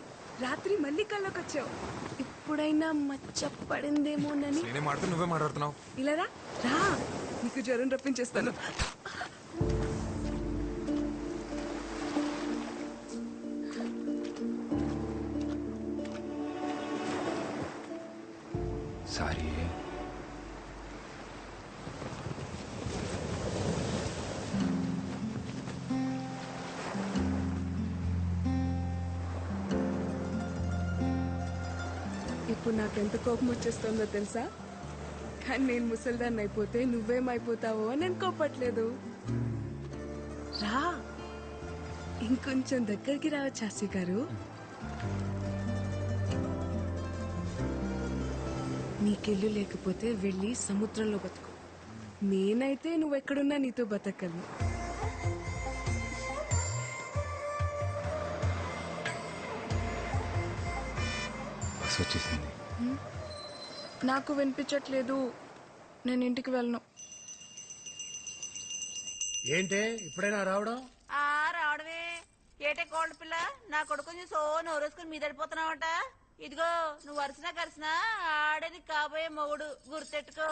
రాత్రి మళ్ళీ కల్లోకి వచ్చావు. ఇప్పుడైనా మచ్చ పడిందేమోనని. నేనే మాట్లాడుతూ నువ్వే మాట్లాడుతున్నావు. ఇలా రా, నీకు జ్వరం రప్పించేస్తాను. సారీ. ఇప్పుడు నాకెంత కోపం వచ్చేస్తుందో తెలుసా? కానీ నేను ముసల్దాన్ని అయిపోతే నువ్వేమైపోతావో అని నేను కోపట్లేదు. రా, ఇంకొంచెం దగ్గరికి రావచ్చు చాసి గారు. నీకెళ్ళు లేకపోతే వెళ్ళి సముద్రంలో బతుకు. నేనైతే నువ్వెక్కడున్నా నీతో బతకగలను. వచ్చేసింది. నాకు వినిపించట్లేదు, నేను ఇంటికి వెళ్ళను. ఏంటే ఇప్పుడైనా రావడం? రావడమే ఏటే కోల్డ్ పిల్ల, నా కొడుకుని సో నోరేసుకుని మీదడిపోతున్నావట. ఇదిగో నువ్వు వరుసనా కలిసినా ఆడేది కాబోయే మొగుడు, గుర్తెట్టుకో.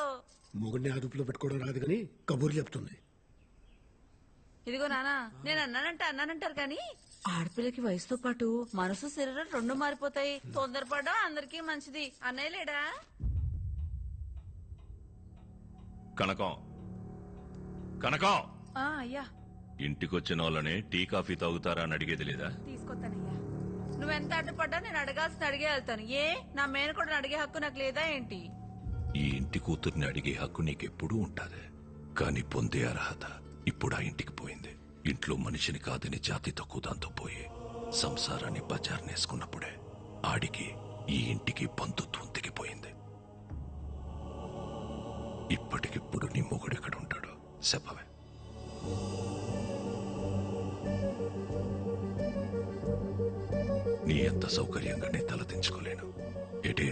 మొగుడిని అదుపులో పెట్టుకోవడం రాదు కానీ కబుర్లు చెప్తుంది. ఇదిగో నానా, నేను అన్నానంటారు కానీ ఆడపిల్లకి వయసుతో పాటు మనసు శరీరం రెండు మారిపోతాయి. తొందరపడడం అందరికీ మంచిది. అన్నయ్య లేడా? కనకం కనకం, అయ్యా. ఇంటికొచ్చిన వాళ్ళని టీ కాఫీ తాగుతారా అని అడిగేది లేదా? తీసుకొస్తానయ్యా. నువ్వెంత అడ్డుపడ్డా నేను అడగాల్సిన అడిగే వెళ్తాను. ఏ నా మేనకోడని అడిగే హక్కు నాకు లేదా ఏంటి? ఈ ఇంటి కూతుర్ని అడిగే హక్కు నీకెప్పుడూ ఉంటాది, కానీ పొందే అర్హత ఇప్పుడు ఆ ఇంటికి పోయింది. ఇంట్లో మనిషిని కాదని జాతి తక్కువ దాంతో పోయి సంసారాన్ని బజార్నేసుకున్నప్పుడే ఆడికి ఈ ఇంటికి బంధుత్వం తెగిపోయింది. ఇప్పటికిప్పుడు నీ మొగుడెక్కడ ఉంటాడో చెప్పవే. నీ ఎంత సౌకర్యంగా నీ తలదించుకోలేను. ఎటే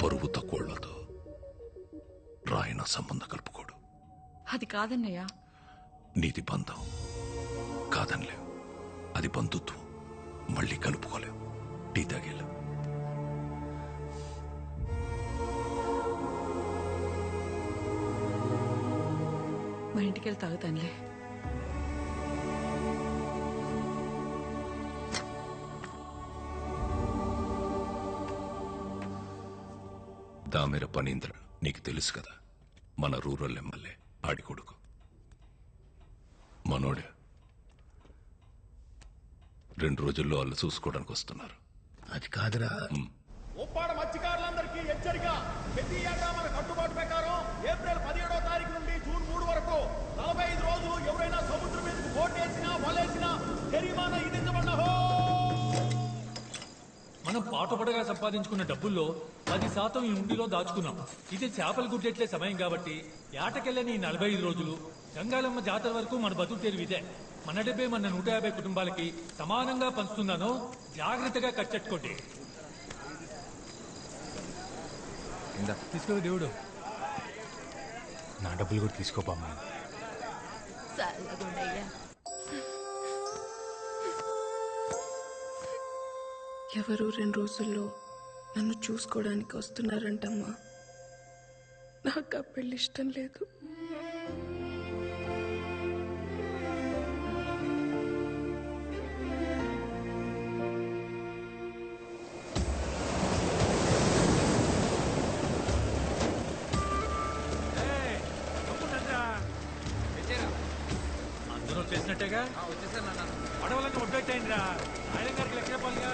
పరువు తక్కువళ్లతో రాయన సంబంధం కలుపుకోడు. అది కాదన్నయ్య. నీది బంధం కాదనిలేవు, అది బంధుత్వం. మళ్ళీ కలుపుకోలేవు. టీ తాగేలా. మా ఇంటికి వెళ్ళి తాగుతానులే. దామెర పనీంద్ర నీకు తెలుసు కదా, మన రూరల్ ఎమ్మెల్యే ఆడి కొడుకు. మనోడే 2 రోజుల్లో వాళ్ళు చూసుకోవడానికి వస్తున్నారు. అది కాదురా. ఉప్పాడ మత్స్యకారులందరికీ హెచ్చరిక. ప్రతి ఏటా మన కట్టుబాటు ప్రకారం ఏప్రిల్ 17వ తారీఖు నుండి జూన్ 3 వరకు 45 రోజులు ఎవరైనా సముద్రం మీదకు బోటేసినా వలేసినా జరిమానా విధించబడ్డహో. మనం పాటుపడగా సంపాదించుకున్న డబ్బుల్లో 10% ఈ ఉండిలో దాచుకున్నాం. ఇది చేపలు గుడ్డెట్లే సమయం కాబట్టి ఏటకెళ్ళని 45 రోజులు గంగాలమ్మ జాతర వరకు మన బతుకు తెరువు ఇదే. మన డబ్బే మన 150 కుటుంబాలకి సమానంగా పంచుతున్నాను. జాగ్రత్తగా కచ్చెట్టుకోండి. తీసుకో దేవుడు. నా డబ్బులు కూడా తీసుకోపమ్మా. ఎవరు 2 రోజుల్లో నన్ను చూసుకోవడానికి వస్తున్నారంటమ్మా. నాకు ఆ పెళ్లి ఇష్టం లేదు. అందరూ వచ్చేసినట్టేగా? పడవలన్నీ ఒడ్డెట్టయిందిరా. ఆయన గారికి లెక్క చెప్పాలిగా.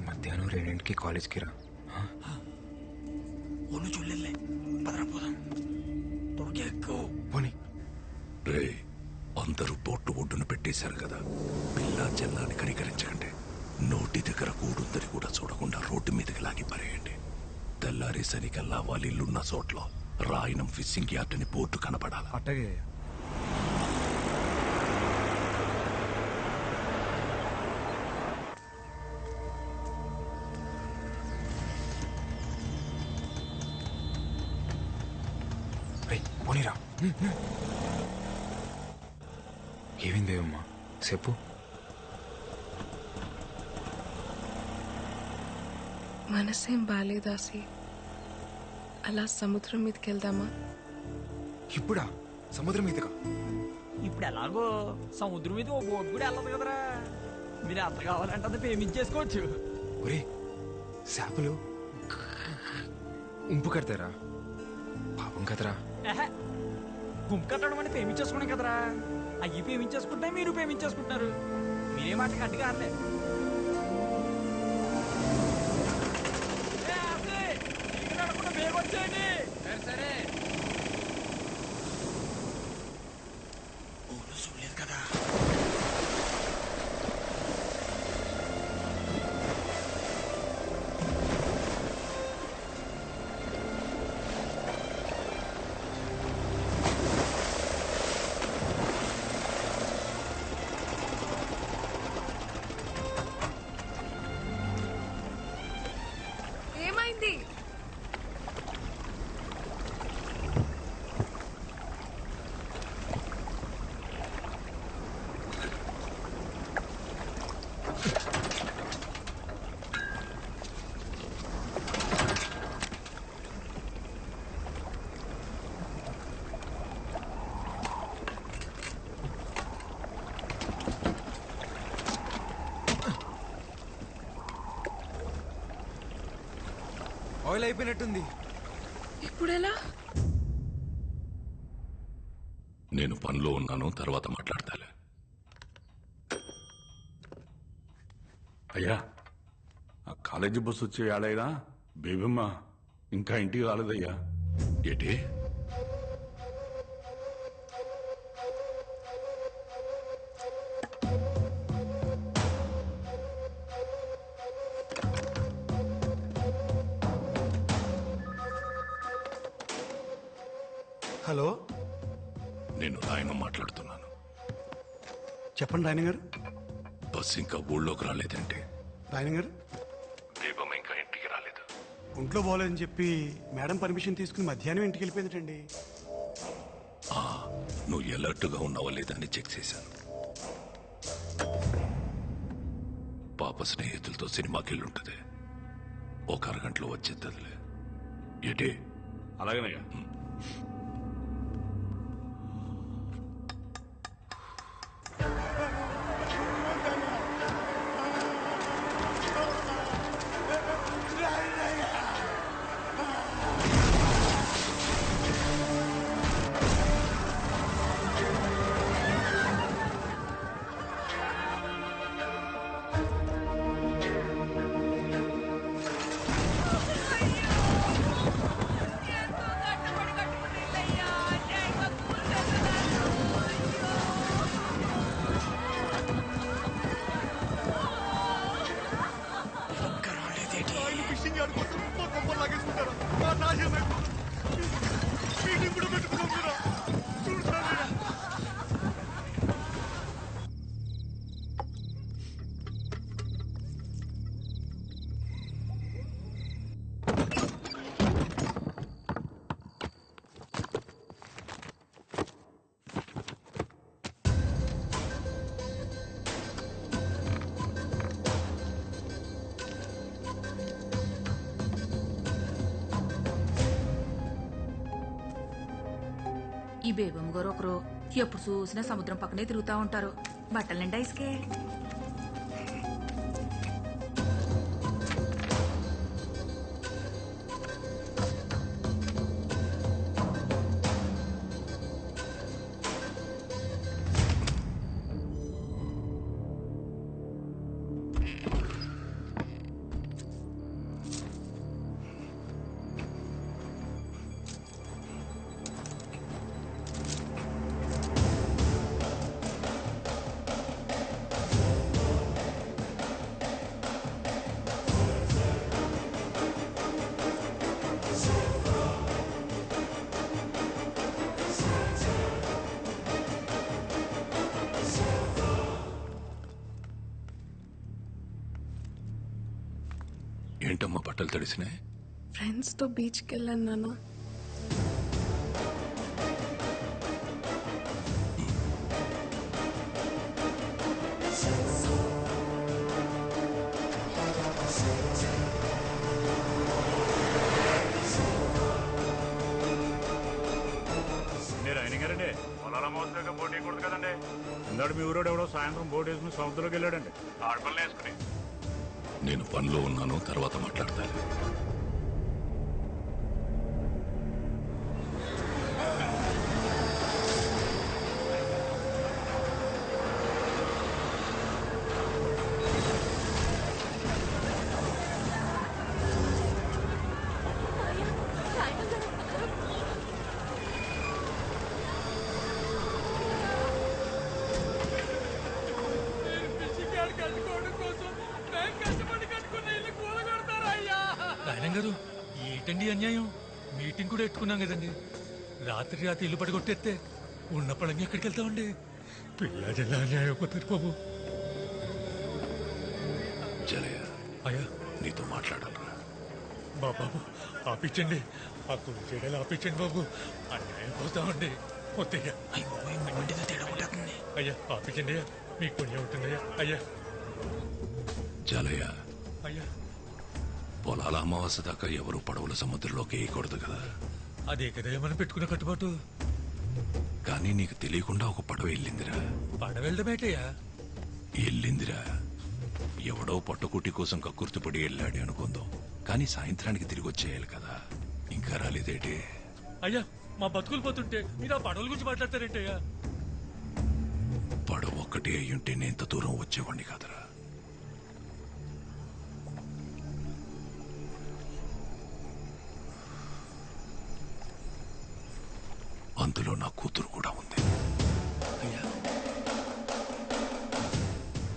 మధ్యాహ్నం 2కి కాలేజ్కి రా. ఒళ్ళు చూడలే, పదరా పోదాం. త్వరగా ఎక్కువ పోనీ. రే, అందరూ బోట్లు ఒడ్డున పెట్టేశారు కదా, పిల్లా చెల్లాని కనికరించకండి. నోటి దగ్గర కూడుందని కూడా చూడకుండా రోడ్డు మీదకి లాగి పరేయండి. తెల్లారేసరికల్లా వాళ్ళ ఇల్లున్న చోట్ల రాయనం ఫిషింగ్ యార్డ్ అని బోర్డు కనపడాలి. అట్టగే. పోనీరా. ఏమైందేమమ్మా చెప్పు. మనసేం బాలేదాసి, అలా సముద్రం మీదకి వెళ్దామా? ఇప్పుడా? సముద్రం మీదగా? ఇప్పుడు ఎలాగో సముద్రం మీద ఓ బోట్ కూడా వెళ్ళదు కదరా. మీరు ఎంత కావాలంటే అంత పేమెంట్ చేసుకోవచ్చు. ఒరే చేపలు ఉంపు కడతారా? పాపం కదరా. గుంపు కట్టడం అంటే పేమెంట్ చేసుకోవడం కదరా. అయ్యి పేమెంట్ చేసుకుంటే మీరు పేమెంట్ చేసుకుంటున్నారు. మీరే మాట గట్టిగా అనలే. వచ్చేయండి. సరే చూడలేదు కదా. ఏమైంది? ఆయిల్ అయిపోయినట్టుంది. ఇప్పుడెలా? నేను పనిలో ఉన్నాను, తర్వాత మాట్లాడతాలే. అయ్యా ఆ కాలేజీ బస్సు వచ్చే ఏడైనా బేబమ్మ ఇంకా ఇంటికి రాలేదయ్యా. ఏంటి? హలో, నేను రాయన మాట్లాడుతున్నాను. చెప్పండి రాయన గారు. బస్సు ఇంకా ఊళ్ళోకి రాలేదంటే? రాయన గారు, దీపం ఇంకా ఇంటికి రాలేదు. ఒంట్లో బాగోలేదని చెప్పి మేడం పర్మిషన్ తీసుకుని మధ్యాహ్నం ఇంటికి వెళ్ళిపోయిందటండి. నువ్వు ఎలర్ట్గా ఉన్నావా లేదని చెక్ చేశాను. పాప స్నేహితులతో సినిమాకి వెళ్ళుంటది. ఒక అరగంటలో వచ్చేద్దదిలే. ఏంటి? అలాగేనయ్యా. ఫిషింగ్ యార్డ్ కోసం మా కొంపలు లాగేసుకుంటారా? మా నాశనం అయిపోతుంది. మీటింగ్ కూడా పెట్టుకున్నాం కదా. చూడండి. ఈ బేబమ్మ గారు ఒకరు ఎప్పుడు చూసినా సముద్రం పక్కనే తిరుగుతా ఉంటారు. బట్టల నిండా ఇసుకే. ఏంటమ్మా బట్టలు తడిసినాయి? ఫ్రెండ్స్ తో బీచ్కి వెళ్ళాను నాన్న. పొలాల మోసగా బోట్ వేయకూడదు కదండి. ఇందాడు మీ ఊరోడు ఎవడో సాయంత్రం బోట్ వేసుకుని సముద్రంలోకి వెళ్ళాడండి. ఆడపల్లి వేసుకుని. నేను పనిలో ఉన్నాను, తర్వాత మాట్లాడతాను. రాయణం గారు ఏంటండి అన్యాయం? మీటింగ్ కూడా ఎట్టుకున్నాం కదండి. రాత్రి ఇల్లు పడగొట్టేస్తే ఉన్న పడంగా ఎక్కడికి వెళ్తామండి? పిల్ల జల్ల అన్యాయం అయిపోతారు బాబు. జలయ, అయ్యా నీతో మాట్లాడాలరా. బాబు ఆపించండి, ఆ కుడి చేయడాలు ఆపించండి బాబు. అన్యాయం పోతామండి. వద్దయ్యా, అయ్యా ఆపించండి అయ్యా, మీకు పుణ్యం ఉంటుందయ్యా. అయ్యా జలయ, అయ్యా పొలాల అమావాస్య దాకా ఎవరు పడవల సముద్రంలోకి వేయకూడదు కదా. అదే కదా మనం పెట్టుకున్న కట్టుబాటు. కానీ నీకు తెలియకుండా ఒక పడవ వెళ్ళిందిరా. పడవెళ్ళడమేటయ్యా? వెళ్ళిందిరా. ఎవడో పట్టుకుట్టి కోసం కక్కుర్తిపడి వెళ్ళాడు అనుకుందాం, కానీ సాయంత్రానికి తిరిగి వచ్చేయాలి కదా. ఇంకా రాలేదేటి? అయ్యా మా బతుకులు పోతుంటే మీరు ఆ పడవల గురించి మాట్లాడతారేంటయ్యా? పడవ ఒక్కటే అయ్యుంటే నేను ఇంత దూరం వచ్చేవాడిని కాదురా. అందులో నా కూతురు కూడా ఉంది.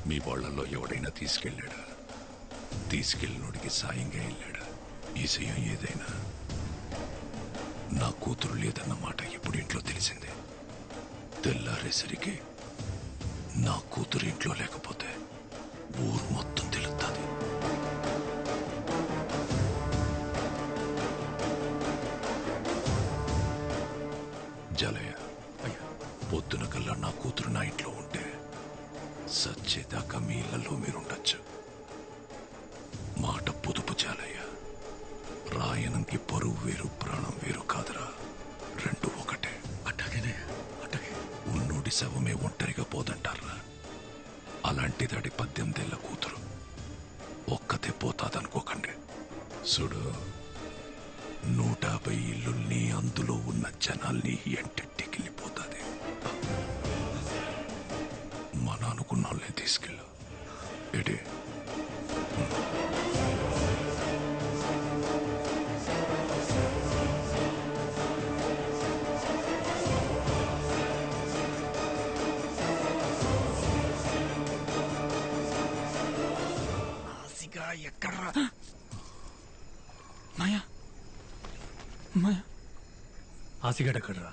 మీ వాళ్ళల్లో ఎవడైనా తీసుకెళ్ళాడా? తీసుకెళ్ళినోడికి సాయంగా వెళ్ళాడా? ఈ సయం ఏదైనా నా కూతురు లేదన్న మాట ఇప్పుడు ఇంట్లో తెలిసిందే. తెల్లారేసరికి నా కూతురు ఇంట్లో లేకపోతే ఊరు మొత్తం తెలుస్తుంది. జలయ, పొద్దున కల్లా నా కూతురు నా ఇంట్లో ఉంటే సచ్చేదాకా మీ ఇళ్లలో మీరుండొచ్చు. మాట పొదుపు జాలయ్య. రాయనంకి పరువు వేరు, ప్రాణం వేరు కాదురా. రెండు ఒకటే. అట్టగనే అట్టగే. ఉన్నోడి శవమే ఒంటరిగా పోదంటారా. అలాంటిదాడి 18 ఏళ్ల కూతురు ఒక్కతే పోతాదనుకోకండి. చూడు, 150 ఇల్లుల్ని, అందులో ఉన్న జనాల్ని ఎంటెట్టికెళ్ళిపోతాది. మన అనుకున్న వాళ్ళని తీసుకెళ్ళు. ఎడే ఎక్కడ్రా మాయా? మాయా ఆసిగడ్ ఎక్కడ్రా?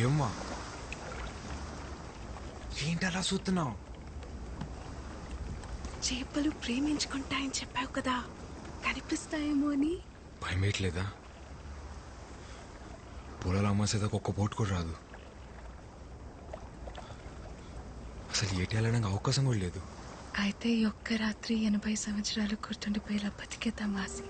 ఏమ్మా ఏంటలా చూస్తున్నావు? చేపలు ప్రేమించుకుంటాయని చెప్పావు కదా, కనిపిస్తాయేమో అని. భయమేయట్లేదా? పొలాల అమ్మాసేదాకా ఒక్క బోట్ కూడా రాదు. అసలు ఏటి వెళ్ళడానికి అవకాశం కూడా లేదు. అయితే ఈ ఒక్క రాత్రి 80 సంవత్సరాలు గుర్తుండిపోయేలా బతికేద్దాం ఆసి.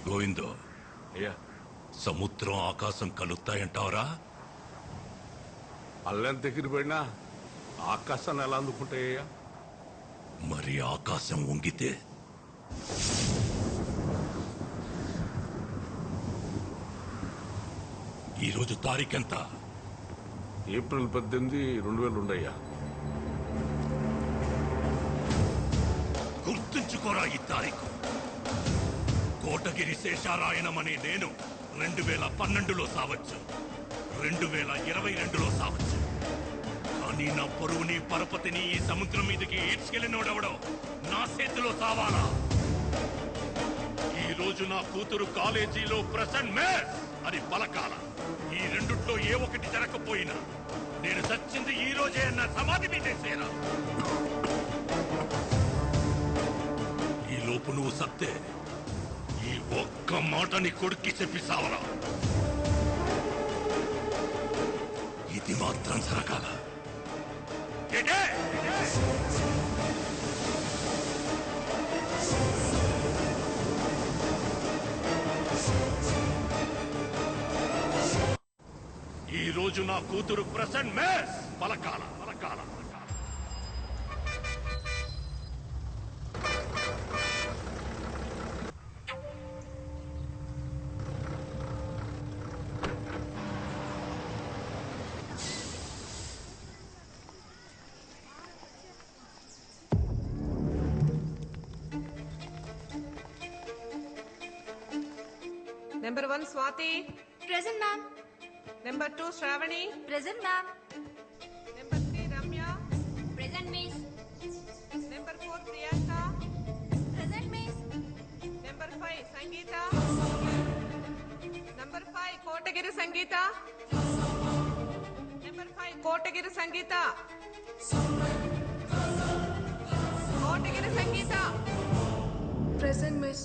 గోవిందో అయ్యా సముద్రం ఆకాశం కలుస్తాయంటావరా? అల్లెంత ఎగిరిపోయినా ఆకాశాన్ని ఎలా అందుకుంటాయ్యా? మరి ఆకాశం వంగితే ఈరోజు తారీఖెంత? ఏప్రిల్ 18, 2002 అయ్యా. గుర్తుంచుకోరా ఈ తారీఖు. కోటగిరి శేషారాయణమనే నేను 2012లో సావచ్చు, 2022లో సావచ్చు. కానీ నా పొరుగుని పరపతిని ఈ సముద్రం మీదకి ఈడ్చుకెళ్ళినోడెవడో నా చేతిలో సావాలా? ఈ రోజు నా కూతురు కాలేజీలో ప్రెసెంట్ మేస్ అని పలకాల. ఈ రెండుట్లో ఏ ఒకటి జరగకపోయినా నేను చచ్చింది ఈ రోజే అన్న సమాధి మీదేసేరా. ఈ లోపు నువ్వు సత్తే ఈ ఒక్క మాటని కొడుక్కి చెప్పి సావరా. ఇది మాత్రం జరగాల. ఈ రోజు నా కూతురు present mace పలకాల. Number 1 Swati. Present, ma'am. Number 2 Shravani. Present, ma'am. Number 3 Ramya. Present, miss. Number 4 Priyanka. Present, miss. Number 5 Sangeeta. Number 5 Kotagiri Sangeeta. Number 5 Kotagiri Sangeeta. Kotagiri Sangeeta. Present, miss.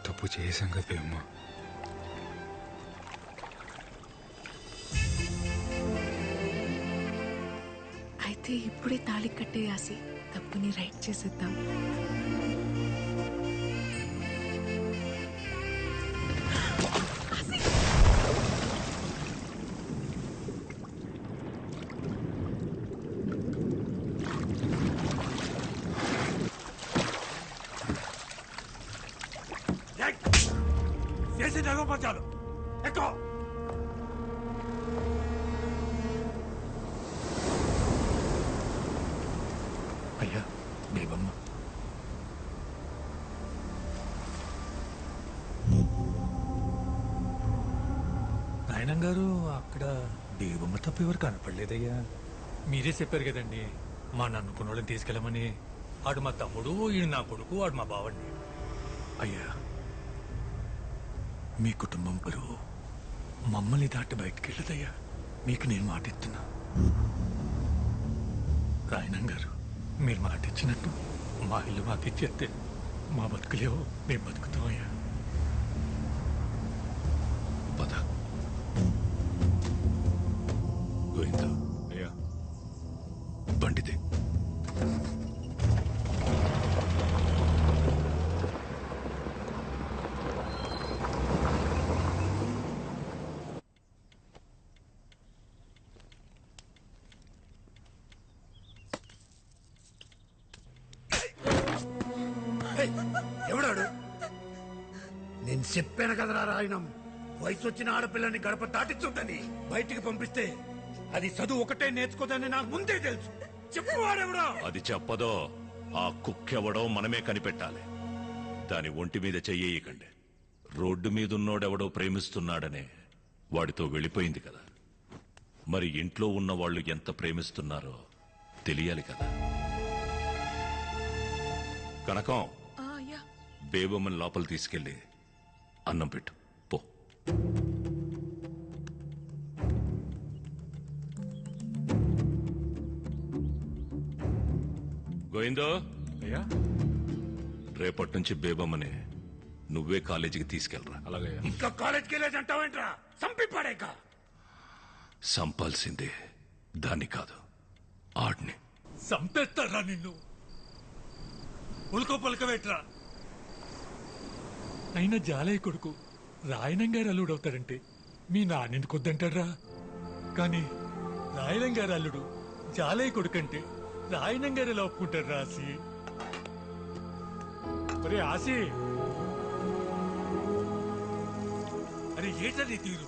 తప్పు చేశాం కదా భీమమ్మ. అయితే ఇప్పుడే తాళి కట్టేయాసి తప్పుని రైట్ చేసేద్దాం. చేసి నగపరచాలు ఎక్కువ. అయ్యా దేవమ్మ, నాయనం గారు అక్కడ దేవమ్మ తప్ప ఎవరు కనపడలేదయ్యా. మీరే చెప్పారు కదండి మా నన్నుకున్న వాళ్ళని తీసుకెళ్ళమని. ఆడు మా తమ్ముడు, ఈయన నా కొడుకు, ఆడు మా బావండి. అయ్యా మీ కుటుంబం బరువు మమ్మల్ని దాటి బయటికి వెళ్ళదయ్యా. మీకు నేను మాట ఇస్తున్నా. రాయనం గారు మీరు మాట ఇచ్చినట్టు మా ఇల్లు మాకు ఇచ్చేస్తే మా బతుకులేవో మేము బతుకుతామయ్యా. పద గోవిందా. అయ్యా బండితే ఎవడాడు? నేను చెప్పాను కదరా రాయణం, వయసు వచ్చిన ఆడపిల్లని గడప దాటించుందని. బయటికి పంపిస్తే అది చదువు ఒకటే నేర్చుకోదని నాకు ముందే తెలుసు. చెప్పువాడెవడా? అది చెప్పదో ఆ కుక్కెవడో మనమే కనిపెట్టాలి. దాని ఒంటి మీద చెయ్యకండి. రోడ్డు మీదున్నోడెవడో ప్రేమిస్తున్నాడనే వాడితో వెళ్ళిపోయింది కదా. మరి ఇంట్లో ఉన్న వాళ్ళు ఎంత ప్రేమిస్తున్నారో తెలియాలి కదా. కనకం, బేబమ్మని లోపల తీసుకెళ్ళి అన్నం పెట్టు పో. గోవిందో, అయ్యా రేపటి నుంచి బేబమ్మని నువ్వే కాలేజీకి తీసుకెళ్ళరా. అలాగే. ఇంకా కాలేజ్కి వెళ్ళేది అంటావేంట్రా? సంపి పడేక. సంపాల్సిందే దాన్ని కాదు, ఆడిని. సంపేస్తారా నిన్ను? ఉల్కో పలకవేట్రా. అయినా జాలయ్య కొడుకు రాయనం గారు అల్లుడు అవుతాడంటే మీ నాన్నెందుకు వద్దంటారా? కానీ రాయనం గారు అల్లుడు జాలయ్య కొడుకు అంటే రాయనం గారు ఎలా ఒప్పుకుంటారు రాసి? ఒరే ఆసి, అరే ఏటది తీరు?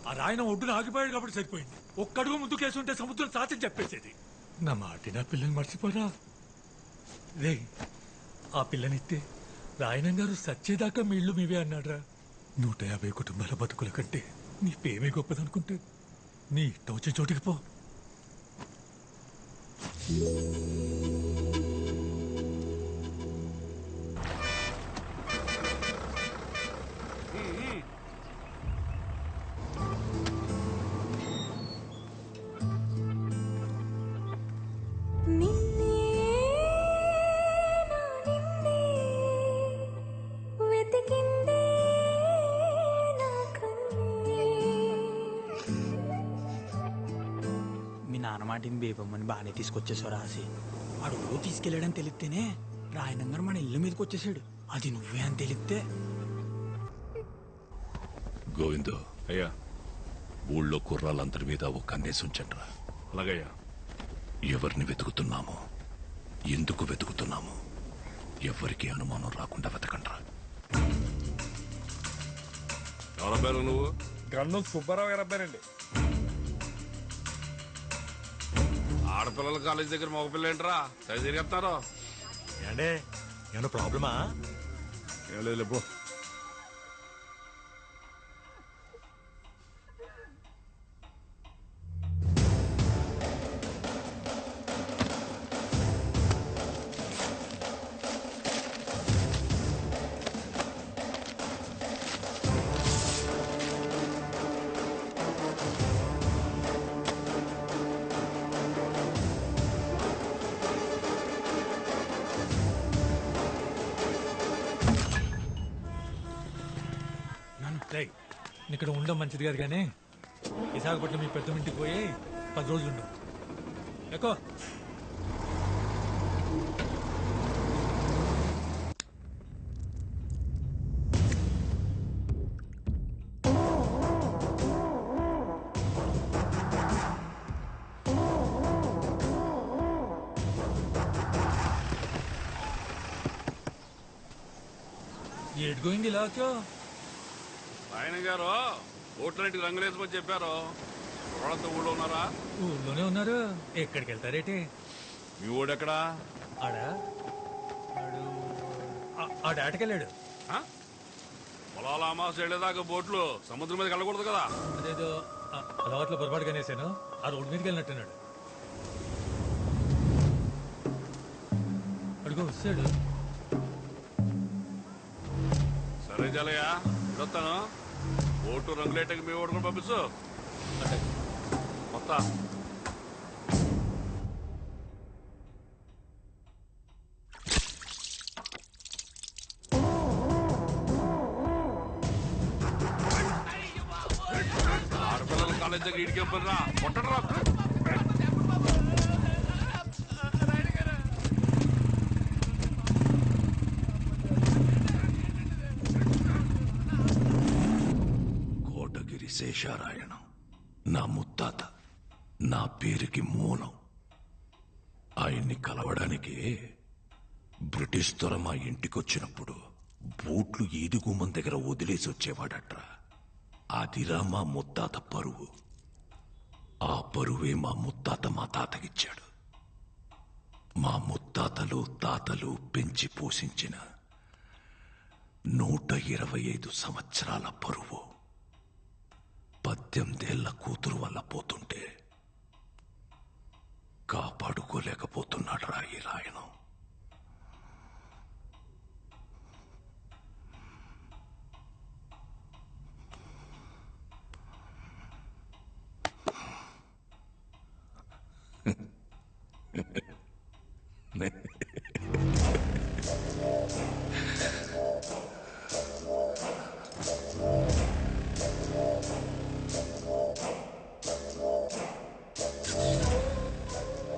ఆ రాయనం ఒడ్డున ఆగిపోయాడు కాబట్టి సరిపోయింది. ఒక్కడుగు ముందుకేసుంటే సముద్రం సాధ్యం చెప్పేసేది. నా మాట నా పిల్లని మర్చిపోరా రే. ఆ పిల్లనిస్తే రాయనం గారు సచ్చేదాకా మీ ఇళ్ళు మీవే అన్నాడ్రా. 150 కుటుంబాల బతుకుల కంటే నీ పేమే గొప్పదనుకుంటే నీ ఇష్టం వచ్చే చోటికి పో. మీ నాన్న మాటిని బేబమ్మని బాగానే తీసుకొచ్చేసావు రాసి. వాడు ఊరు తీసుకెళ్ళాడని తెలిస్తేనే రాయనంగా మన ఇల్లు మీదకి వచ్చేసాడు. అది నువ్వే అని తెలిస్తే. గోవిందో, అయ్యా, ఊళ్ళో కుర్రాళ్ళందరి మీద ఒక కన్నేసి ఉంచండిరా. అలాగయ్యా. ఎవరిని వెతుకుతున్నామో, ఎందుకు వెతుకుతున్నామో ఎవరికి అనుమానం రాకుండా వెతకండ్రా. ఎవరి పేరు నువ్వు? గన్ను సుబ్బారావు గారు అబ్బాయినండి. ఆడపిల్లల కాలేజ్ దగ్గర మగపిల్ల ఏంట్రా సరి తిరిగేస్తారు? ఏండే ఏమన్నా ప్రాబ్లమా? ఏం లేదు పో. ఇక్కడ ఉండడం మంచిది కాదు కానీ విశాఖపట్నం మీ పెద్ద ఇంటికి పోయి 10 రోజులు ఉండవు. ఎక్కువ ఏడు గోయింగ్ ఇలా ఆయన గారు ఓట్లంటికి రంగులేసుకొని చెప్పారు. కుర్రాళ్ళంతా ఊళ్ళో ఉన్నారా? ఊళ్ళోనే ఉన్నారు. ఎక్కడికి వెళ్తారేటి? మీ ఊడెక్కడా? ఆడ ఆటకెళ్ళాడు. పొలాల అమావాస వెళ్ళేదాకా బోట్లు సముద్రం మీదకి వెళ్ళకూడదు కదా. అదేదో అలవాట్లో పొరపాటుగా అనేసాను. ఆ రోడ్డు మీదకి వెళ్ళినట్టున్నాడు. అడుగు వస్తాడు. సరే చాలయ్య, వస్తాను. ఓటు రంగులేటకి మీ ఓటు కూడా పంపిస్తూ మొత్తం. ఆడపిల్లల కాలేజ్ దగ్గర ఇడికేం పని రా, కొట్టడు రా. శేషారాయణం నా ముత్తాత, నా పేరుకి మూలం. ఆయన్ని కలవడానికి బ్రిటిష్ దొర మా ఇంటికొచ్చినప్పుడు బూట్లు ఈదుగుమ్మం దగ్గర వదిలేసి వచ్చేవాడట్రా. అదిరా మా ముత్తాత పరువు. ఆ పరువే మా ముత్తాత మా తాతకిచ్చాడు. మా ముత్తాతలు తాతలు పెంచి పోషించిన 125 సంవత్సరాల పరువు 18 ఏళ్ల కూతురు వల్ల పోతుంటే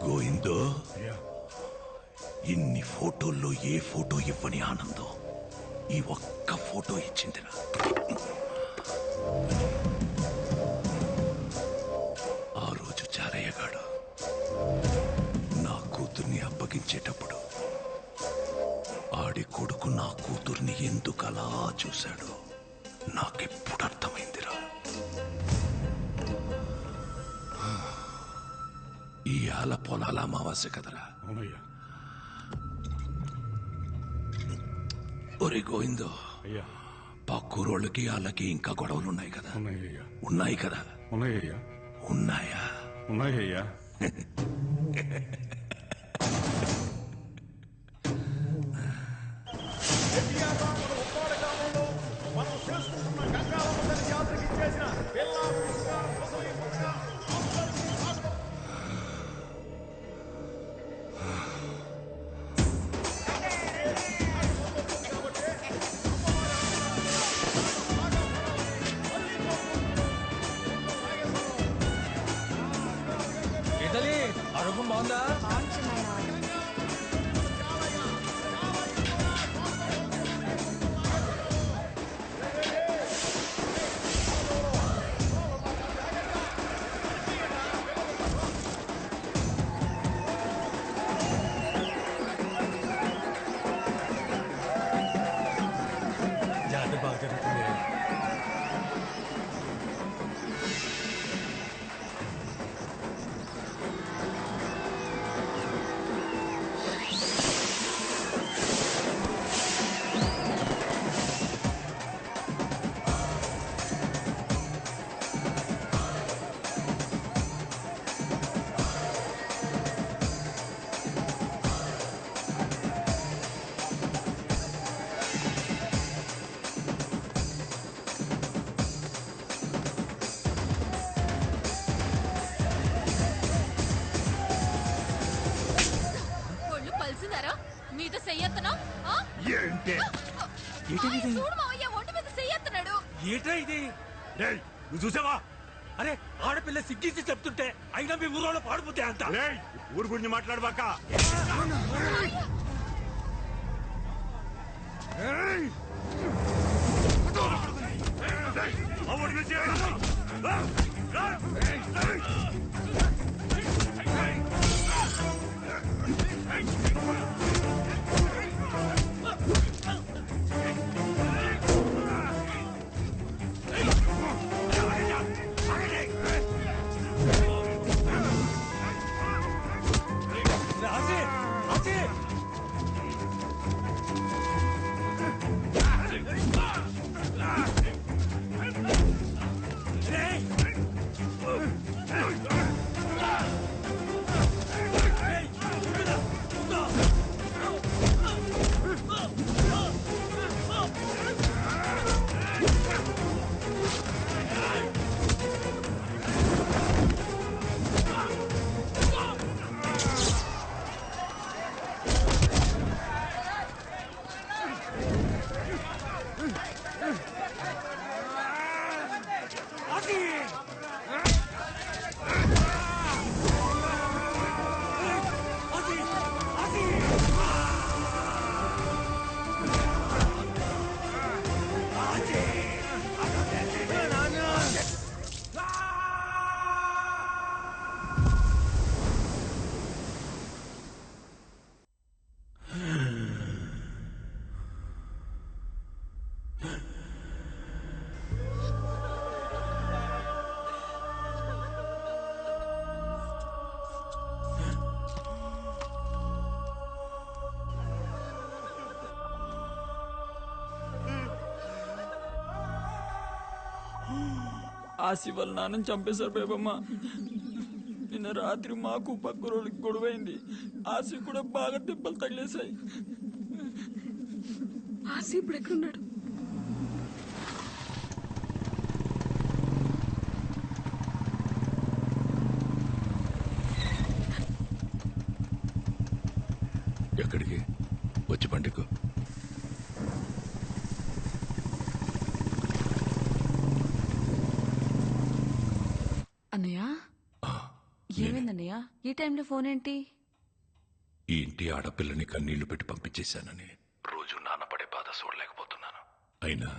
గోయిందో ఇన్ని ఫోటోల్లో ఏ ఫోటో ఇవ్వని ఆనందం ఈ ఒక్క ఫోటో ఇచ్చిందిరా. ఆ రోజు చారయ్యగాడు నా కూతుర్ని అప్పగించేటప్పుడు ఆడి కొడుకు నా కూతుర్ని ఎందుకలా చూశాడో నాకెప్పుడు అర్థమైందిరా. ఈ ఆల పొలాల అమావాస్య కదరా. ఒరే గోవిందో, పక్కూరోళ్ళకి వాళ్ళకి ఇంకా గొడవలు ఉన్నాయి కదా? ఉన్నాయి కదా? ఉన్నాయా? ఉన్నాయ్యా. మనం చేసుకుంటున్న గంగారమ్మ తల్లి జాతరకి ఇచ్చేసిన పిల్ల ముసలి ముసలి ఇటలీ అడుగు బాగుందా? జాతర బాగా జరుగుతుంది. ఒళ్ళు పలిసిందారా మీద చెయ్యెత్తనా? ఏంటి చూడు మావయ్య ఒంటి మీద చెయ్యెత్తనాడు. ఏట్రా ఇది? నువ్వు చూసావా? అరే ఆడపిల్ల సిగ్గించి చెప్తుంటే అయినా మీ ఊరోళ్ళు పాడిపోతే అంత ఊరు గురించి మాట్లాడబాక. రాజీ రాజీ ఆసి వాళ్ళ నాన్నని చంపేశారు బేబమ్మ. నిన్న రాత్రి మాకు పక్క రోజులకి గొడవైంది. ఆసి కూడా బాగా దెబ్బలు తగిలేశాయి. ఆసి ఇప్పుడు ఎక్కడున్నాడు? ఎక్కడికి వచ్చి పండుగ అన్నయ్య ఏమైందన్నయ్య? ఈ టైంలో ఫోన్ ఏంటి? ఈ ఇంటి ఆడపిల్లని కన్నీళ్లు పెట్టి పంపించేశానని రోజు నాన్నపడే బాధ చూడలేకపోతున్నాను. అయినా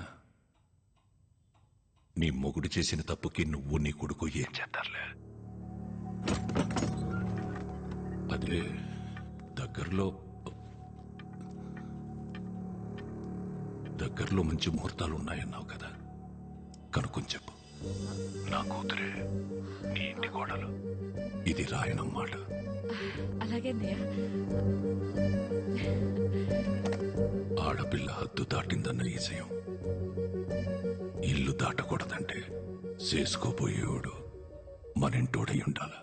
నీ మొగుడు చేసిన తప్పుకి నువ్వు నీ కొడుకు ఏం చేస్తారులే. అదే దగ్గరలో మంచి ముహూర్తాలు ఉన్నాయన్నావు కదా, కనుక్కొని చెప్పు. నా కూతురే నీ ఇంటి కోడలు. ఇది రాయనమ్మాట. అలాగే ఆడపిల్ల హద్దు దాటిందన్న ఈజయం ఇల్లు దాటకూడదంటే చేసుకోబోయేవాడు మనింటోడై ఉండాల.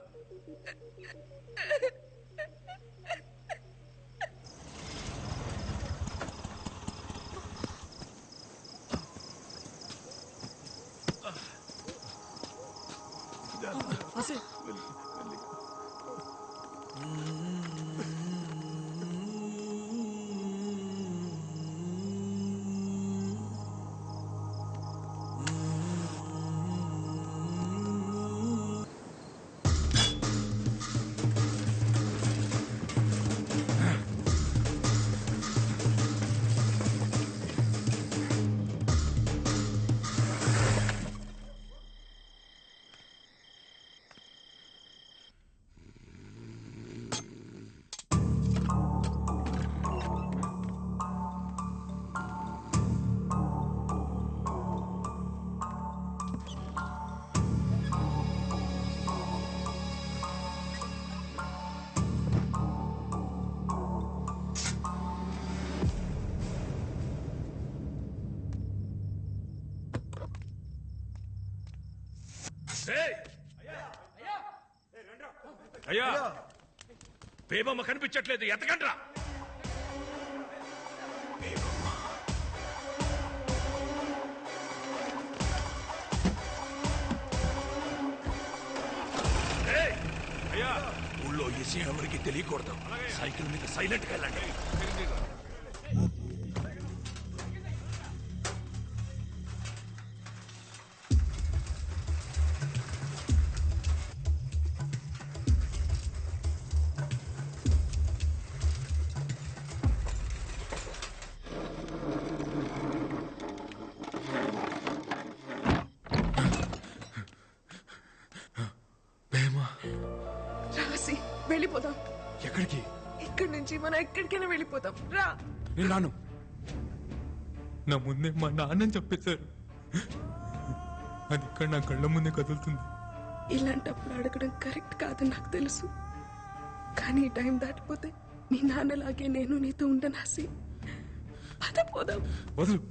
అయ్యా, బేబమ్మ కనిపించట్లేదు, ఎతకండ్రా. అయ్యా, ఊళ్ళో ఈ విషయం ఎవరికి తెలియకూడదు. సైకిల్ మీద సైలెంట్గా వెళ్ళండి. వెళ్ళిపోదాం. ఎక్కడికి? ఇక్కడి నుంచి మనం ఎక్కడికైనా వెళ్ళిపోతాం. రా. నేను రాను. నా ముందే మా నాన్నని చెప్పేశారు. అది ఇక్కడ నా కళ్ళ ముందే కదులుతుంది. ఇలాంటప్పుడు అడగడం కరెక్ట్ కాదని నాకు తెలుసు, కానీ ఈ టైం దాటిపోతే మీ నాన్నలాగే నేను నీతో ఉండనాసి. పద పోదాం. వదులు.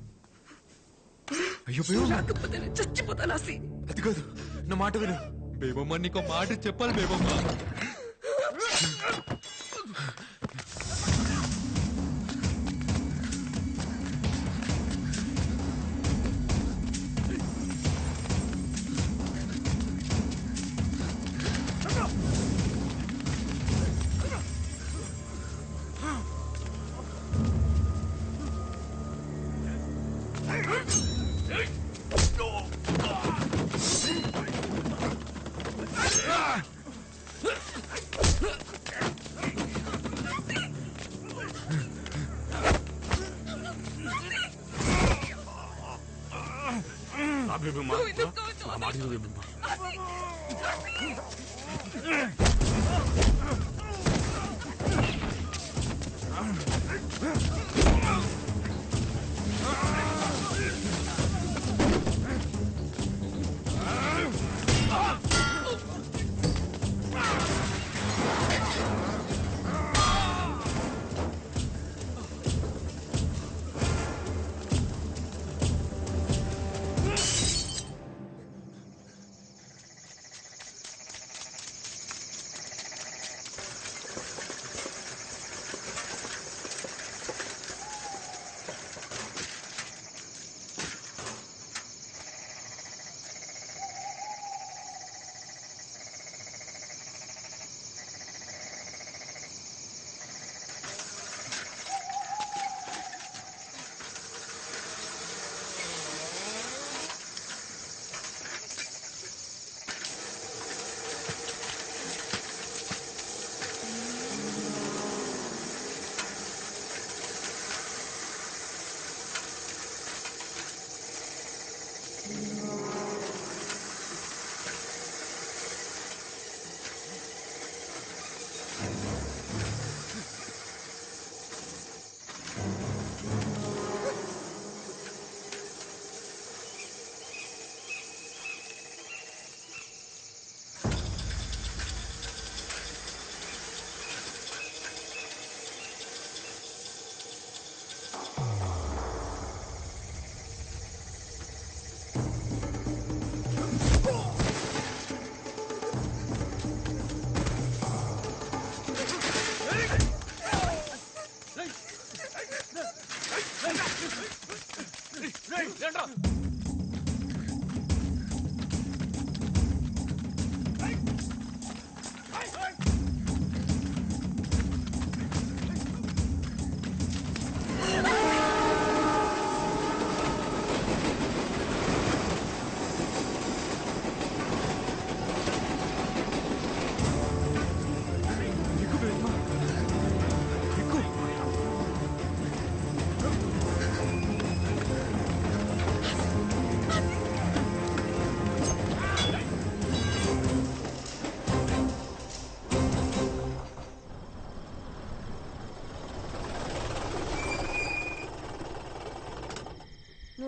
అయ్యో రాకపోతే నేను చచ్చిపోతానాసి. అది కాదు, నా మాట విను. బేబమ్మ నీకు మాట చెప్పాలి. బేబమ్మ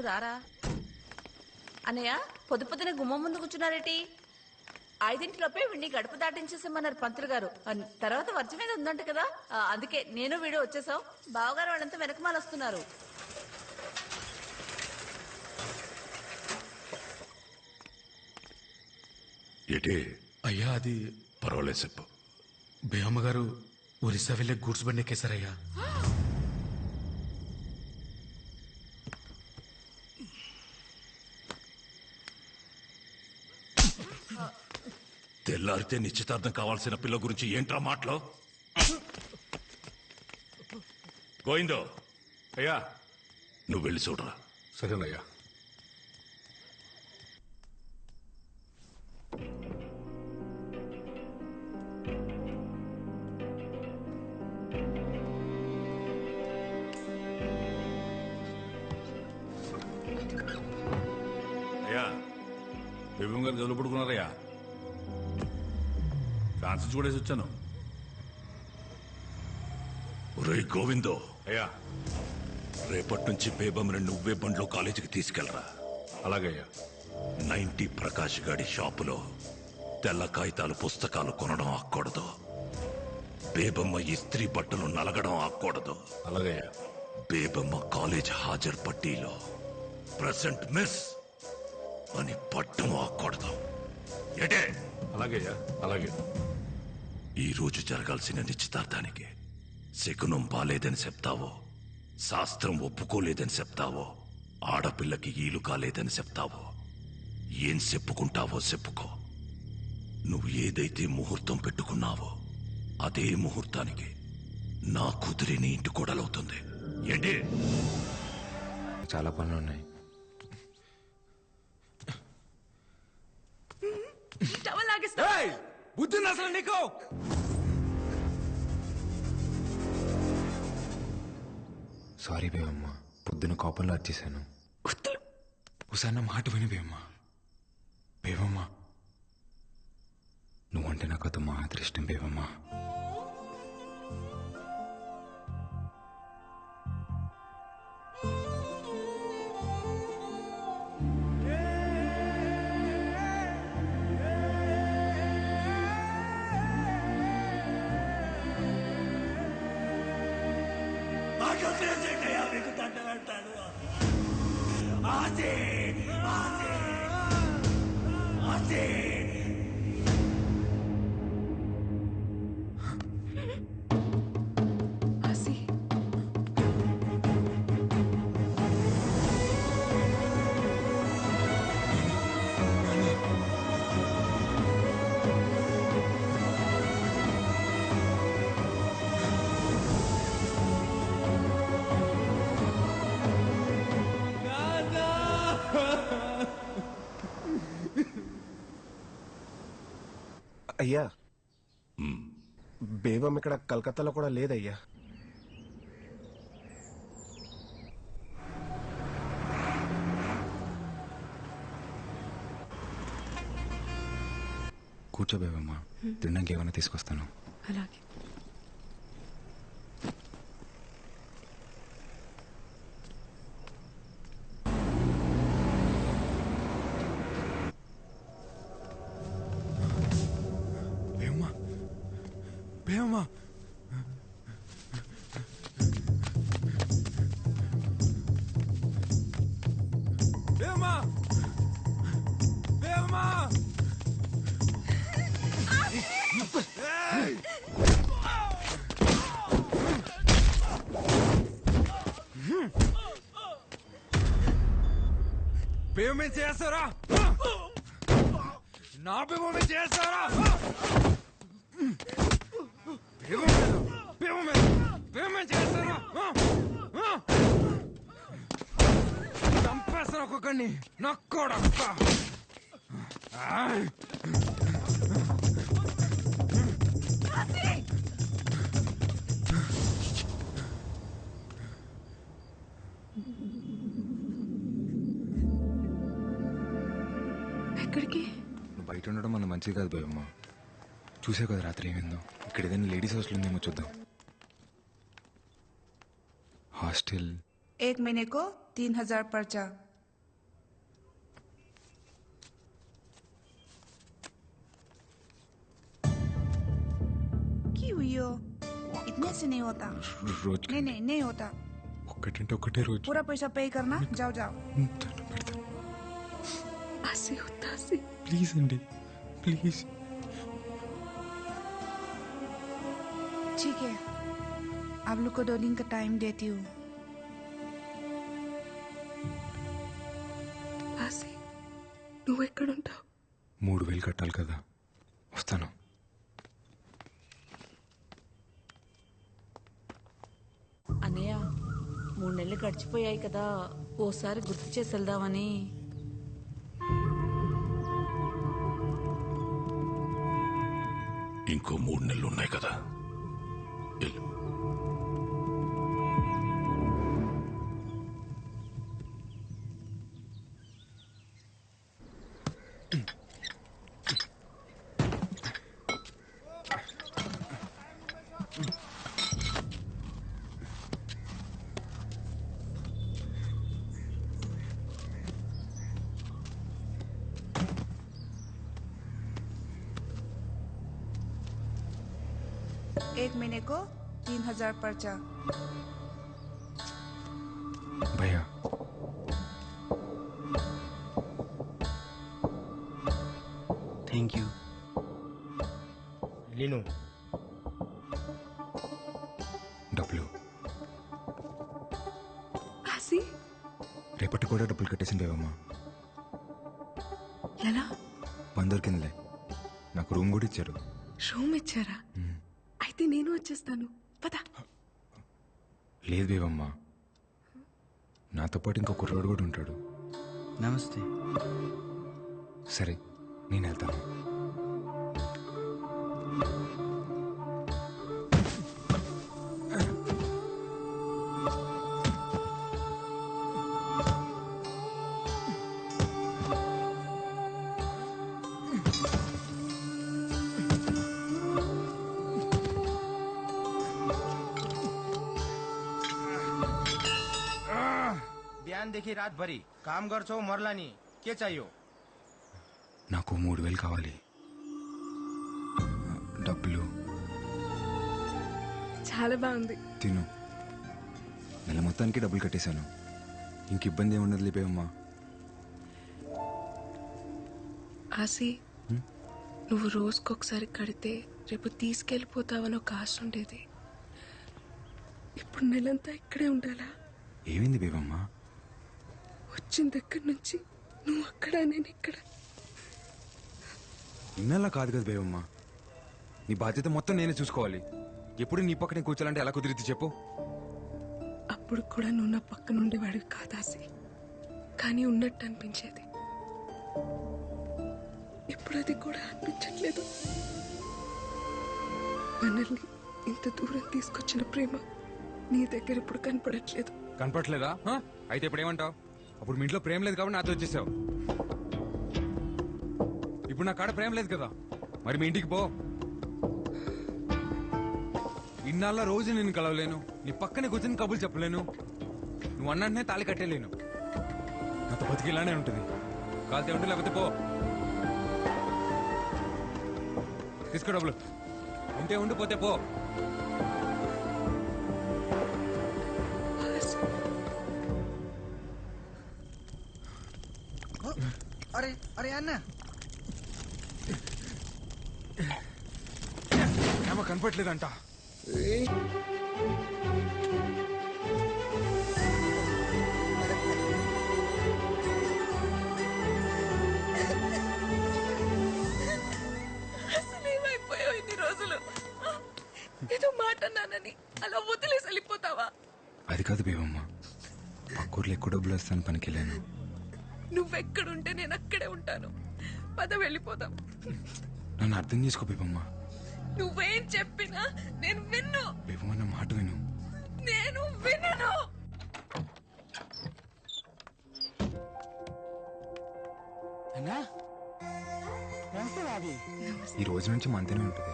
రారా. అన్నయ్య పొద్దునే గుమ్మం ముందు కూర్చున్నారేటి? 5 వీడిని గడప దాటించేసామన్నారు పంతులు గారు. తర్వాత వర్జం మీద ఉందంట కదా, అందుకే నేను వీడు వచ్చేసాం. బావగారు వాళ్ళంతా వెనకమాల వస్తున్నారు. ఏటే అయ్యా అది పర్వాలేదు చెప్పు. బేయమ్మ గారు ఒరిస్సా వెళ్ళే గూడ్స్ బండి ఎక్కేశారయ్యా. తెల్లారితే నిశ్చితార్థం కావాల్సిన పిల్ల గురించి ఏంట్రా మాటలో? గోయిందో అయ్యా నువ్వు వెళ్ళి చూడరా. సరేనయ్యా. అయ్యా బేబం గారు జల్లు పడుకున్నారయ్యా. ఫ్యాన్సీ చూడేసి వచ్చాను. ఒరేయ్ గోవిందో, అయ్యా రేపటి నుంచి బేబమ్ని నువ్వే బండ్లో కాలేజీకి తీసుకెళ్ళరా. అలాగయ్యా. 90 ప్రకాష్ గాడి షాపులో తెల్ల కాగితాలు పుస్తకాలు కొనడం ఆక్కూడదు. బేబమ్మ ఇస్త్రీ బట్టలు నలగడం ఆక్కూడదు. అలాగయ్యా. బేబమ్మ కాలేజ్ హాజరు పట్టీలో ప్రెసెంట్ మిస్ అని పట్టం ఆక్కూడదు. ఏటే? అలాగయ్యా. అలాగే. ఈ రోజు జరగాల్సిన నిశ్చితార్థానికి శకునం బాలేదని చెప్తావో, శాస్త్రం ఒప్పుకోలేదని చెప్తావో, ఆడపిల్లకి ఈలు కాలేదని చెప్తావో, ఏం చెప్పుకుంటావో చెప్పుకో. నువ్వు ఏదైతే ముహూర్తం పెట్టుకున్నావో అదే ముహూర్తానికి నా కూతురి నీ ఇంటి కోడలవుతుంది. ఏంటి? చాలా పనులు ఉన్నాయి. బుద్ధి అసలు నీకు? సారీ బేవమ్మ, పొద్దున కోపంలో వచ్చేసాను. ఒకసారి నా మాట విని బేవమ్మ. బేవమ్మ నువ్వంటే నాకు అది మాత్రం ఇష్టం బేవమ్మ. అయ్యా బేబం ఇక్కడ కలకత్తాలో కూడా లేదయ్యా. కూర్చో బేవమ్మ, తినడానికి ఏమైనా తీసుకొస్తాను. అలాగే. బేవమ్మ బేవమ్మ బేవమ్మ బేవమే చేస్తారా? నా బేవమే చేస్తారా? చంపేస్తాను ఒక్కొక్కడిని. నక్కోడక్క ఎక్కడికి? నువ్వు బయట ఉండడం మన మంచిది కాదు బేవమ్మ. చూసే కదా రాత్రి ఏమైందో. ఇక్కడ ఏదైనా లేడీస్ హాస్టల్ ఉందేమో చూద్దాం. హాస్టల్ 1 महीने को 3000 पर्चा, हुई हो? इतने से नहीं होता। రోజు नहीं नहीं नहीं होता। ఒక్కటంటే ఒకటే రోజు पूरा पैसा पे करना। जाओ जाओ। ఆసి వద్దు ఆసి. ప్లీజ్ అండి ప్లీజ్. ठीक है, आप लोग को 2 दिन का टाइम देती हूँ। ఆసి నువ్వు ఎక్కడుంటావు? 3000 కట్టాలి కదా, వస్తాను. అన్నయ్య 3 నెలలు గడిచిపోయాయి కదా, ఓసారి గుర్తు చేసి వెళ్దామని. ఇంకో 3 నెలలు ఉన్నాయి కదా, వెళ్ళు. एक महीने को 3000 पर्चा। భయ్యా थैंक यू। लीनू డబ్బులు ఆసి రేపటి కూడా డబ్బులు కట్టేసింది బేబమ్మా. ఎలా? పని దొరికిందిలే, నాకు రూమ్ కూడా ఇచ్చారు. రూమ్ ఇచ్చారా? అయితే నేను వచ్చేస్తాను, పద. లేదు బేబమ్మా, నాతో పాటు ఇంకో కుర్రోడు కూడా ఉంటాడు. नमस्ते। సరే నేను వెళ్తాను. बिहान देखी रात भरी काम गर्छौ मर्ला नि, के चाहियो? నాకు 3000 కావాలి. డబ్బులు చాలా బాగుంది. తిను. నెల మొత్తానికి డబ్బులు కట్టేశాను, ఇంక ఇబ్బంది ఏముండదు లేపేవమ్మా. ఆసి నువ్వు రోజుకొకసారి కడితే రేపు తీసుకెళ్ళిపోతావని ఒక ఆశ ఉండేది. ఇప్పుడు నెలంతా ఇక్కడే ఉండాలా? ఏమైంది బేబమ్మా? వచ్చిన దగ్గర నుంచి నువ్వు అక్కడ, నేను ఇక్కడ. ఇన్నలా కాదు కదా బేబమ్మా, నీ బాధ్యత మొత్తం నేనే చూసుకోవాలి. ఎప్పుడు నీ పక్కనే కూర్చోాలంటే ఎలా కుదిరిద్ది చెప్పు? అప్పుడు కూడా నువ్వు నా పక్కన ఉండేవాడివి కాదాసి, కానీ ఉన్నట్టు అనిపించేది. ఇప్పుడు అది కూడా అనిపించట్లేదు. మనల్ని ఇంత దూరం తీసుకొచ్చిన ప్రేమ నీ దగ్గర ఇప్పుడు కనపడట్లేదు. కనపట్లేదా? అయితే ఇప్పుడు ఏమంటావు? అప్పుడు మీ ఇంట్లో ప్రేమ లేదు కాబట్టి నాతో వచ్చేసావు. ఇప్పుడు నా కాడ ప్రేమ లేదు కదా, మరి మీ ఇంటికి పో. ఇన్నాళ్ళ రోజు నేను కలవలేను, నీ పక్కనే కూర్చొని కబుర్లు చెప్పలేను, నువ్వు అన్నంటనే తాళి కట్టేలేను. నాతో బతికి ఇలానే ఉంటుంది. కాలితే ఉంటే లేకపోతే పో. తీసుకో డబ్బులు, ఉంటే ఉండిపోతే పో. अरे अरे अन्ना ఏమో కనపట్లేదంట. అసలు ఏమైపోయావు ఇన్ని రోజులు? ఏదో మాట అన్నానని అలా వదిలేసి వెళ్ళిపోతావా? అది కాదు బేబమ్మ, పక్కూర్లో ఎక్కువ డబ్బులు వస్తాను పనికి వెళ్ళాను. నువ్వెక్కడుంటే నేను అక్కడే ఉంటాను. పద వెళ్ళిపోదాం. నన్ను అర్థం చేసుకో బేబమ్మ. నువ్వేం చెప్పినా నేను విన్ను. బేబమ్మ నా మాట విను. నేను వినను. అన్నా ఈ రోజు నుంచి మంతనే ఉంటుంది.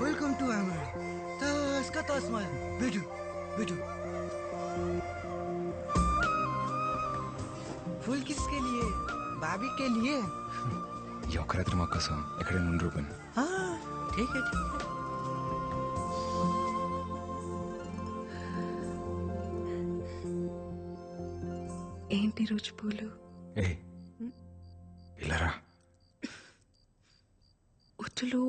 वेलकम टू अमर तस का तस में बैठो बैठो। फूल किसके लिए? भाभी के लिए। ఈ ఒక్క రాత్రి మా కోసం ఎక్కడైనా ఉండి రూపాను. हाँ ఏంటి రోజు పూలు? ఏ ఇలారా. వద్దులు.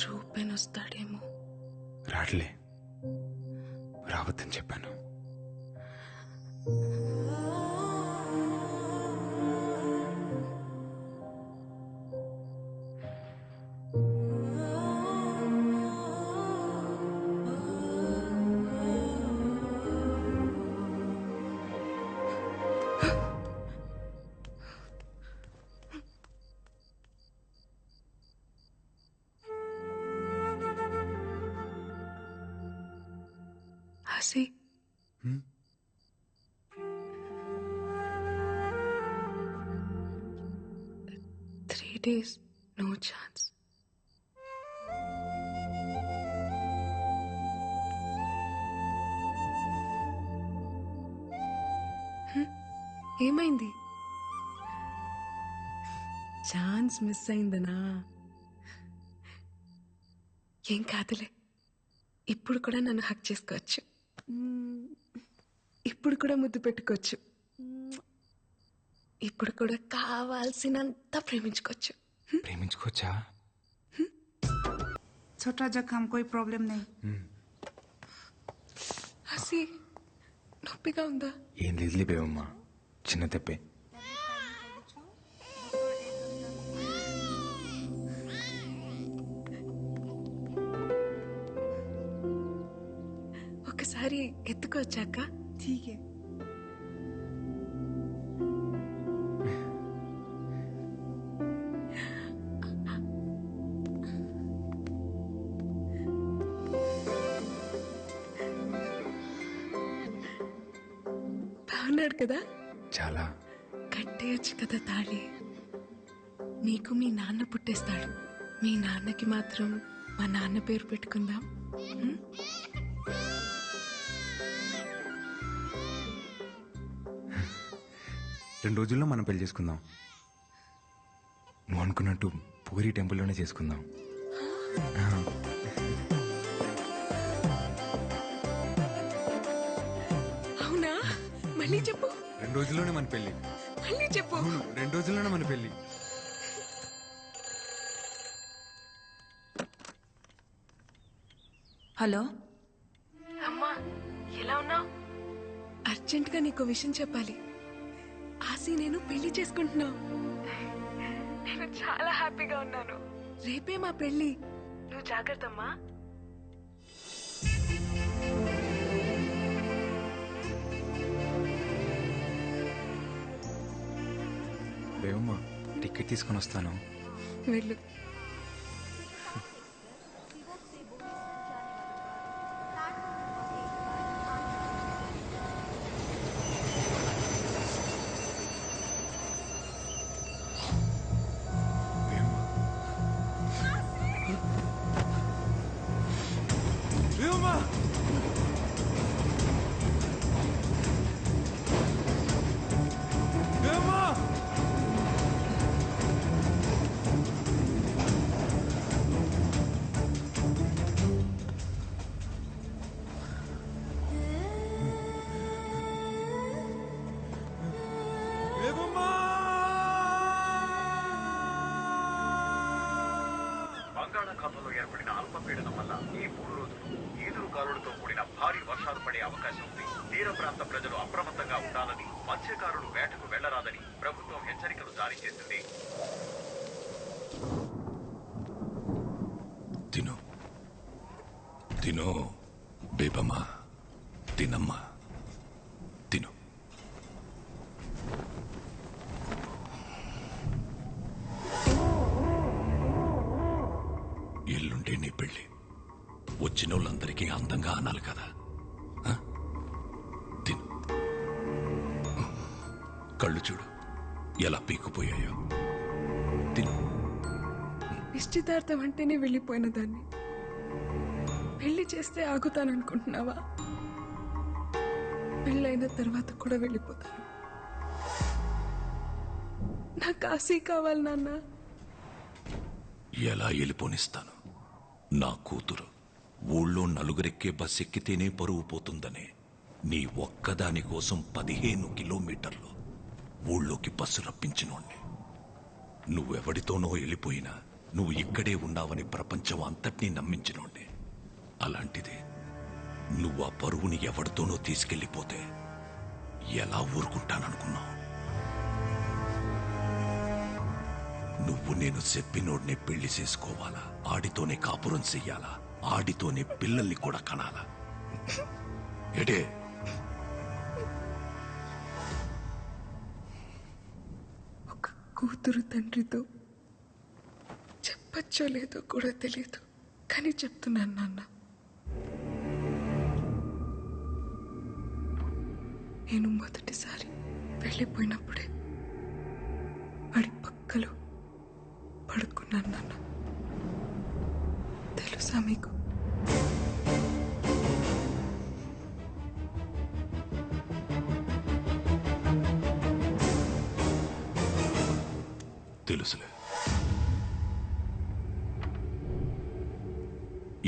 రూపెన్ వస్తాడేమో. రాట్లే, రావద్దని చెప్పాను. హసి, 3 days, no chance. ఏమైంది? ఛాన్స్ మిస్ అయిందనా? ఏం కాదులే, ఇప్పుడు కూడా నన్ను హక్ చేసుకోవచ్చు, ఇప్పుడు కూడా ముద్దు పెట్టుకోవచ్చు, ఇప్పుడు కూడా కావాల్సినంత ప్రేమించుకోవచ్చు. ప్రేమించుకోవచ్చా? छोटा जख्म कोई प्रॉब्लम नहीं. హసి, నొప్పిగా ఉందా? ఏం లేదులే బేవమ్మా, చిన్న తెప్పే. ఒకసారి ఎత్తుకోవచ్చాక? ठीक है. బాగున్నాడు కదా? చాలా. కట్టేయచ్చు కదా తాళి. నీకు మీ నాన్న పుట్టేస్తాడు, మీ నాన్నకి మాత్రం మా నాన్న పేరు పెట్టుకుందాం. 2 రోజుల్లో మనం పెళ్లి చేసుకుందాం. నువ్వు అనుకున్నట్టు పూరి టెంపుల్లోనే చేసుకుందాం. అవునా? మళ్ళీ చెప్పు. 2 రోజుల్లోనే మన పెళ్లి. మళ్ళీ చెప్పు. అవును, 2 రోజుల్లోనే మన పెళ్లి. హలో అమ్మా, ఎలా ఉన్నావు? అర్జెంటుగా నీకు విషయం చెప్పాలి. ఆసి నేను పెళ్లి చేసుకుంటున్నా. నేను చాలా హ్యాపీగా ఉన్నాను. రేపే మా పెళ్లి. నువ్వు జాగ్రత్తమ్మా. బేవమ్మా, టికెట్ తీసుకొని వస్తాను. వెళ్ళు. బంగాళాఖాతంలో ఏర్పడిన అల్పపీడనం వల్ల ఈ 3 రోజులు ఈదురు గాలులతో కూడిన భారీ వర్షాలు పడే అవకాశం ఉంది. తీర ప్రాంత ప్రజలు అప్రమత్తంగా ఉండాలని, మత్స్యకారులు వేటకు వెళ్లరాదని ప్రభుత్వం హెచ్చరికలు జారీ చేసింది. తిను తిను బేబమ్మా, తినమ్మా, తిను. ఎల్లుండే నీ పెళ్ళి. వచ్చిన వాళ్ళందరికీ అందంగా అనాలి కదా. తిను. కళ్ళు చూడు ఎలా పీక్కుపోయాయో. తిను. నిశ్చితార్థం అంటేనే వెళ్ళిపోయిన దాన్ని. చేస్తే ఆగుతాననుకుంటున్నావా? పెళ్ళైన తర్వాత కూడా వెళ్ళిపోతాను. నా కాశీ కావాలి నాన్న. ఎలా వెళ్ళిపోనిస్తాను? నా కూతురు ఊళ్ళో నలుగురెక్కే బస్ ఎక్కితేనే పరువు పోతుందనే నీ ఒక్కదాని కోసం 15 కిలోమీటర్లు ఊళ్ళోకి బస్సు రప్పించినోణ్ణి. నువ్వెవడితోనో వెళ్ళిపోయినా నువ్వు ఇక్కడే ఉన్నావని ప్రపంచం అంతటినీ నమ్మించినోణ్ణి. అలాంటిది నువ్వు ఆ పరువుని ఎవడితోనో తీసుకెళ్ళిపోతే ఎలా ఊరుకుంటాననుకున్నావు? నువ్వు నేను చెప్పినోడ్నే పెళ్లి చేసుకోవాలా, ఆడితోనే కాపురం చెయ్యాలా, ఆడితోనే పిల్లల్ని కూడా కనాలా? ఎడే ఒక కూతురు తండ్రితో చెప్పచ్చో లేదో కూడా తెలియదు, కానీ చెప్తున్నాను నాన్న. నేను మొదటిసారి వెళ్ళిపోయినప్పుడే వాడి పక్కలో పడుకున్నాను నాన్న. తెలుసా మీకు? తెలుసులే.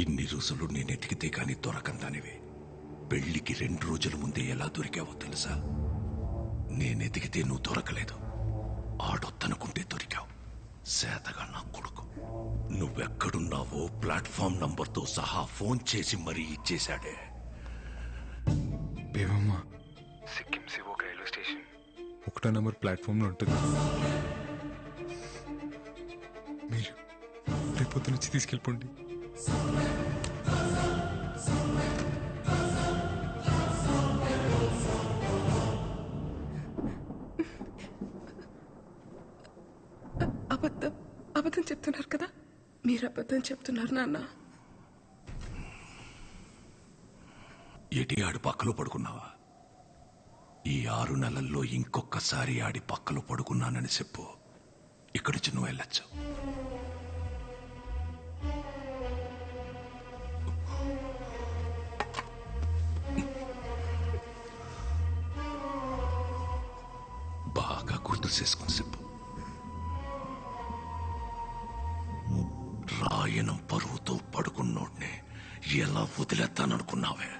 ఇన్ని రోజులు నేను ఎతికితే కాని దొరకందానివి పెళ్లికి 2 రోజుల ముందే ఎలా దొరికావో తెలుసా? నేనెతికితే నువ్వు దొరకలేదు, ఆడొద్దనుకుంటే దొరికావు. సేతగా నా కొడుకు నువ్వెక్కడున్నావో ప్లాట్ఫామ్ నంబర్తో సహా ఫోన్ చేసి మరీ ఇచ్చేశాడే. బేవమ్మ, సిక్కిం సివోక్ రైల్వే స్టేషన్ 1వ నంబర్ ప్లాట్ఫామ్లో ఉంటుంది. మీరు రేపొద్దు నుంచి తీసుకెళ్ళిపోండి. అబద్ధం చెప్తున్నారు కదా? మీరు అబద్ధం చెప్తున్నారు నాన్న. ఎటి ఆడి పక్కలో పడుకున్నావా? ఈ 6 నెలల్లో ఇంకొకసారి ఆడి పక్కలో పడుకున్నానని చెప్పు, ఇక్కడికి నువ్వు వెళ్ళొచ్చు. బాగా గుర్తు చేసుకుని చెప్పు. రాయనం పరువుతో పడుకున్నోడ్నే ఎలా వదిలేస్తాననుకున్నావే?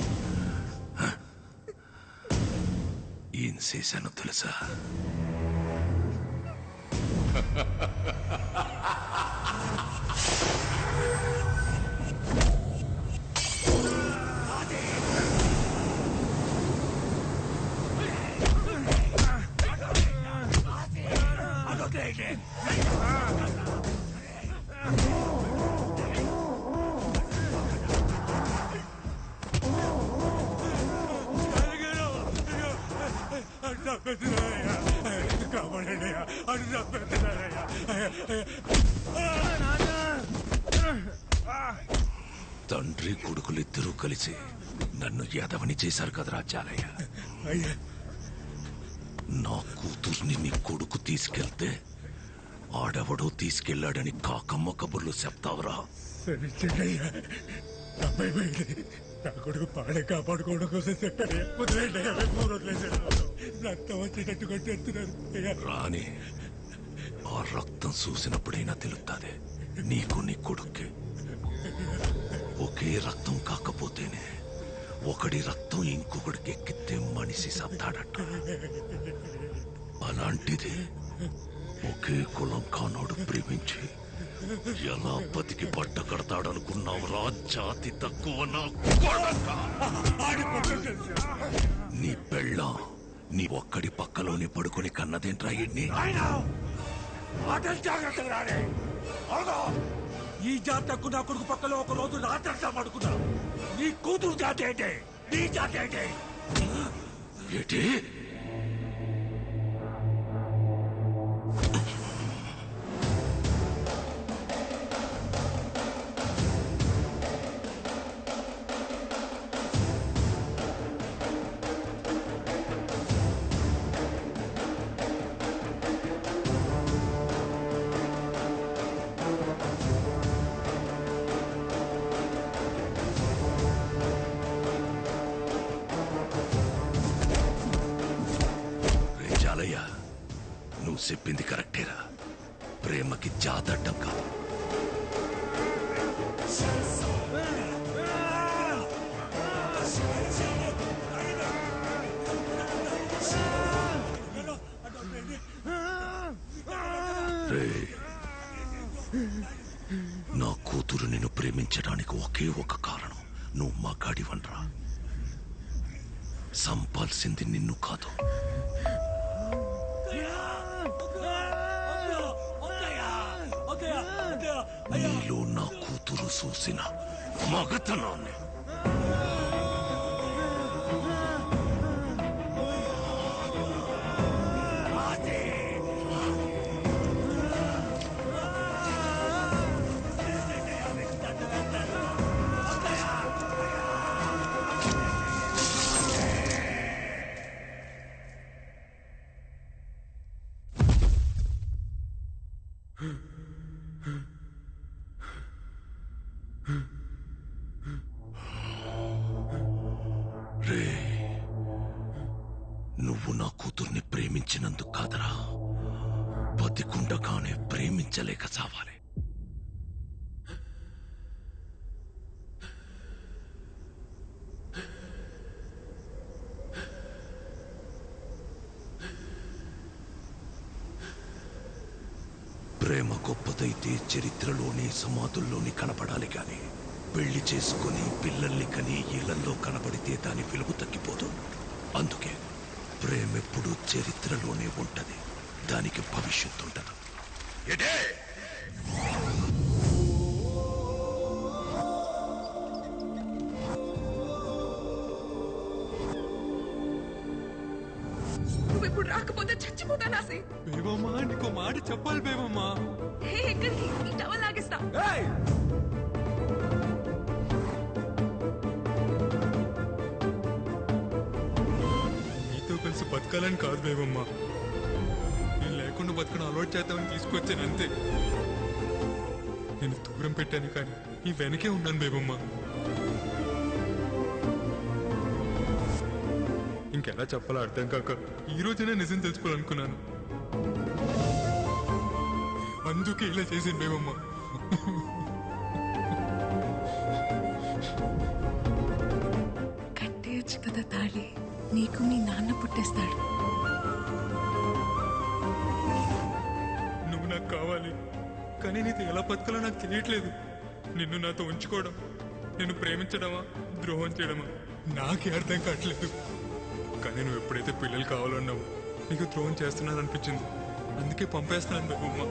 ఏం చేశానో తెలుసా? తండ్రి కొడుకులిద్దరూ కలిసి నన్ను యాదవని చేశారు కదరా చాలయ్య. నా కూతుర్ని నీ కొడుకు తీసుకెళ్తే ఆడెవడో తీసుకెళ్లాడని కాకమ్మ కబుర్లు చెప్తావురా? నా కొడుకు పాడే కాపాడుకోవడం కోసం చెప్పారు. రక్తం వచ్చేటట్టు కొట్టేస్తున్నారు. రాని ఆ రక్తం చూసినప్పుడైనా తెలుస్తుంది నీకు నీ కొడుక్కి. ఒకే రక్తం కాకపోతేనే ఒకడి రక్తం ఇంకొకడికి ఎక్కితే మనిషి సత్తాడట. అలాంటిది ఒకే కులం కానోడు ప్రేమించి ఎలా బతికి బట్ట కడతాడనుకున్నావురా జాతి తక్కువ నా కొడక? నీ పెళ్ళం నీ ఒక్కడి పక్కలోనే పడుకొని కన్నదేంట్రా ఎన్ని? ఈ జాతకు నా కొడుకు పక్కలో ఒక రోజు రాత్రంతా పడుకున్నా. నీ కూతురు జాతి ఏంటి? నీ జాతి ఏంటి? ఏంటి? చెప్పింది కరెక్టేరా. ప్రేమకి జాతడ్డం కాదు. నా కూతురు నిన్ను ప్రేమించడానికి ఒకే ఒక కారణం, నువ్వు మగాడివన్రా. సంపాల్సింది నిన్ను కాదు. నీలో నా కూతురు చూసిన మగతనాన్ని. రే, నువ్వు నా కూతుర్ని ప్రేమించినందుకు కాదరా, బతికుండగానే ప్రేమించలేక చావాలి. ప్రేమ గొప్పదైతే చరిత్రలోని సమాధుల్లోని కనపడాలి గాని, పెళ్లి చేసుకుని పిల్లల్ని కని ఇళ్లలో కనబడితే దాని విలువ తగ్గిపోదు. అందుకే ప్రేమ ఎప్పుడూ చరిత్రలోనే ఉంటది, దానికి భవిష్యత్తు ఉండదు. ఎడే నువ్వు ఇప్పుడు రాకపోతే చచ్చిపోతానాసి. బేబమ్మా, నీకో మాట చెప్పాలి బేబమ్మా. ఎక్కడికి? ఈ టవల్ లాగిస్తా. నీతో కలిసి బతకాలని కాదు బేబమ్మా, నేను లేకుండా బతకడం అలవాటు చేద్దామని తీసుకొచ్చాను అంతే. నేను దూరం పెట్టాను కానీ నీ వెనకే ఉన్నాను బేబమ్మా. ఇంకెలా చెప్పాలో అర్థం కాక ఈ రోజైనా నిజం తెలుసుకోవాలనుకున్నాను. అందుకే ఇలా చేసింది బేబమ్మా. కట్టేయచ్చు కదా తాళి, నీకు మీ నాన్న పుట్టేస్తాడు. నువ్వు నాకు కావాలి, కానీ నీతో ఎలా బతకాలో నాకు తెలియట్లేదు. నిన్ను నాతో ఉంచుకోవడం, నిన్ను ప్రేమించడమా ద్రోహం చేయడమా నాకే అర్థం కావట్లేదు. కానీ నువ్వు ఎప్పుడైతే పిల్లలు కావాలన్నావు, నీకు ద్రోహం చేస్తున్నాను అనిపించింది, అందుకే పంపేస్తున్నాను బేబమ్మ.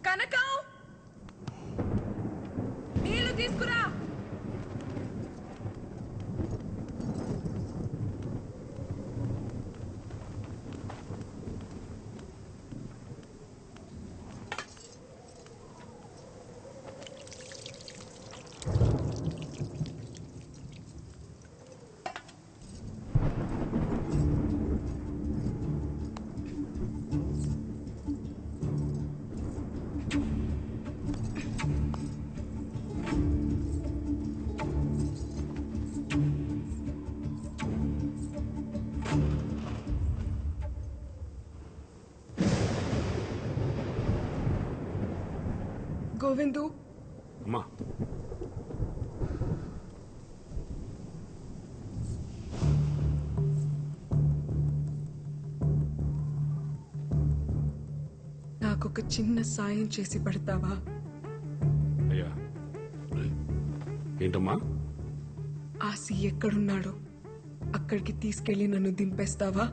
కనకం, నీళ్లు తీసుకురా. గోవిందు, అమ్మా, నాకొక చిన్న సాయం చేసి పడతావా? అయ్యా ఏంటమ్మా? ఆసి ఎక్కడున్నాడో అక్కడికి తీసుకెళ్లి నన్ను దింపేస్తావా?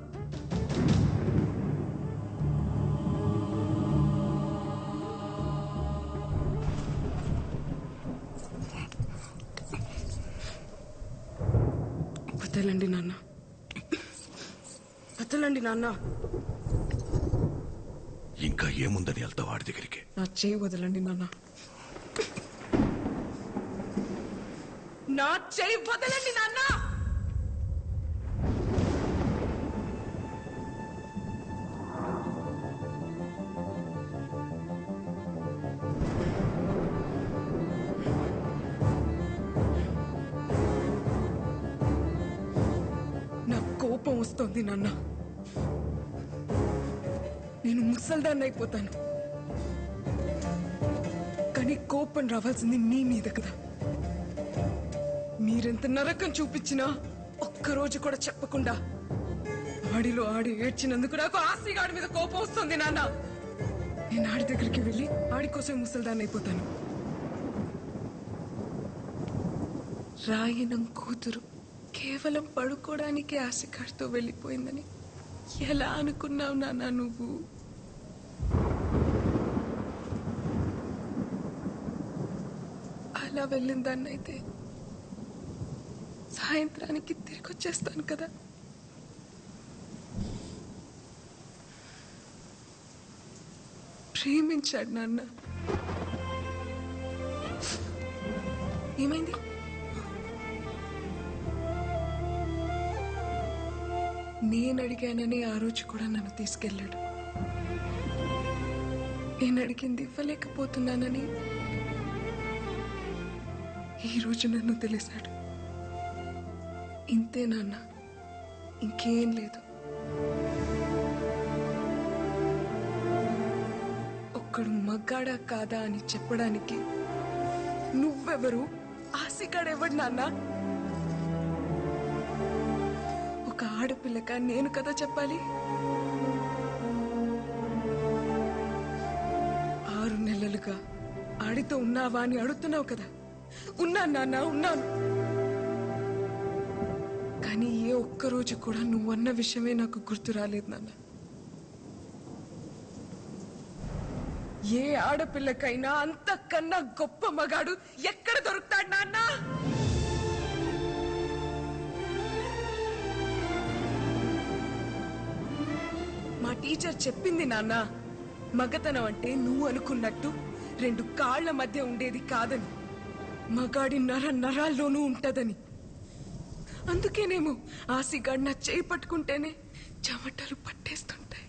వదలండి నాన్న, వదలండి నాన్న. ఇంకా ఏముందని వెళ్తా వాడి దగ్గరికి? నా చేయి వదలండి నాన్న, నా చేయి వదలండి నాన్న. కోపం వస్తోంది నాన్న. నేను ముసల్దాన్ని అయిపోతాను, కానీ కోపం రావాల్సింది నీ మీద కదా. మీరెంత నరకం చూపించినా ఒక్కరోజు కూడా చెప్పకుండా ఆడిలో ఆడి ఏడ్చినందుకు నాకు ఆసిగాడి మీద కోపం వస్తుంది నాన్న. నేను ఆడి దగ్గరికి వెళ్ళి ఆడి కోసం ముసల్దాన్ని అయిపోతాను. రాయనం కూతురు కేవలం పడుకోవడానికి ఆశకాడితో వెళ్ళిపోయిందని ఎలా అనుకున్నావు నాన్న నువ్వు? అలా వెళ్ళిందాన్నైతే సాయంత్రానికి తిరిగి వచ్చేస్తాను కదా. ప్రేమించాడు నాన్న. ఏమైంది? నేను అడిగానని ఆ రోజు కూడా నన్ను తీసుకెళ్ళాడు. నేను అడిగింది ఇవ్వలేకపోతున్నానని ఈ రోజు నన్ను తెలిసాడు. ఇంతే నాన్న, ఇంకేం లేదు. ఒక్కడు మగ్గాడా కాదా అని చెప్పడానికి నువ్వెవరు? ఆశగాడెవడు నాన్న? ఒక ఆడపిల్లగా నేను కదా చెప్పాలి. 6 నెలలుగా ఆడితో ఉన్నావా అని అడుగుతున్నావు కదా. ఉన్నాను నాన్న, ఉన్నాను. కానీ ఏ ఒక్కరోజు కూడా నువ్వన్న విషయమే నాకు గుర్తు రాలేదు నాన్న. ఏ ఆడపిల్లకైనా అంతకన్నా గొప్ప మగాడు ఎక్కడ దొరుకుతాడు నాన్న? మా టీచర్ చెప్పింది నాన్న, మగతనం అంటే నువ్వు అనుకున్నట్టు 2 కాళ్ల మధ్య ఉండేది కాదని, మగాడి నరాల్లోనూ ఉంటదని. అందుకేనేమో ఆసిగాడు నా చేయి పట్టుకుంటేనే చెమటలు పట్టేస్తుంటాయి.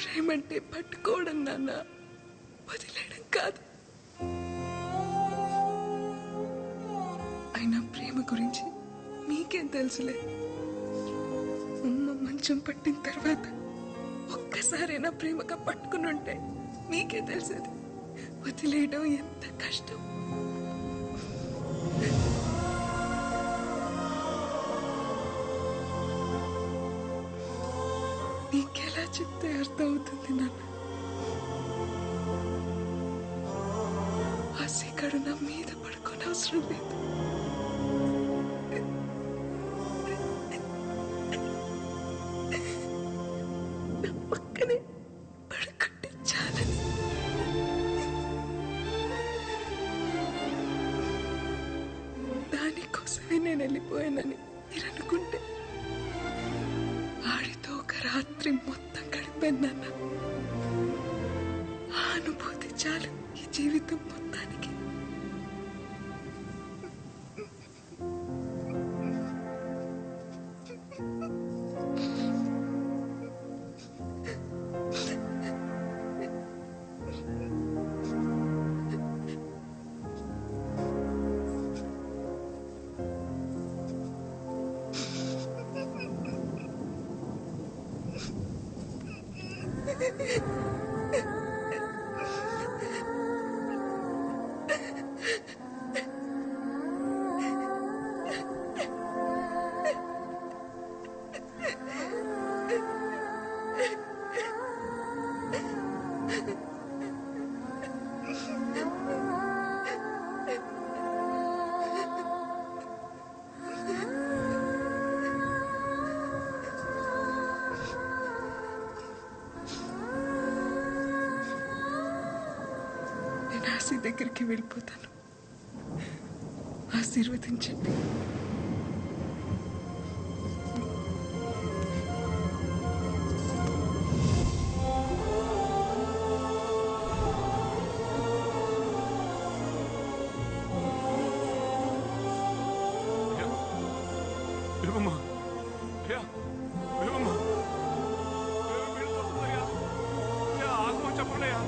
ప్రేమంటే పట్టుకోవడం నాన్న, వదిలేయడం కాదు. అయినా ప్రేమ గురించి మీకేం తెలుసులే. అమ్మ మంచం పట్టిన తర్వాత ఒక్కసారైనా ప్రేమగా పట్టుకుని ఉంటే మీకే తెలిసేది వదిలేయడం ఎంత కష్టం. నీకెలా చెప్తే అర్థమవుతుంది నాన్న? ఆశగాడు నా మీద పడుకోని అవసరం లేదు. నా పక్కనే పడుకుంటే చాలని. దానికోసమే నేను వెళ్ళిపోయానని మీరు అనుకుంటే ఆడితో ఒక రాత్రి మొత్తం గడిపానన్న ఆ అనుభూతి చాలు ఈ జీవితం మొత్తానికి. నేను ఆశ దగ్గరికి వెళ్ళిపోతాను. ఆశీర్వదించండి. విలువమ్మా అయ్యా విలువమ్మా వెళ్ళిపోతుందయ్యా అయ్యా ఆగమని చెప్పండి అయ్యా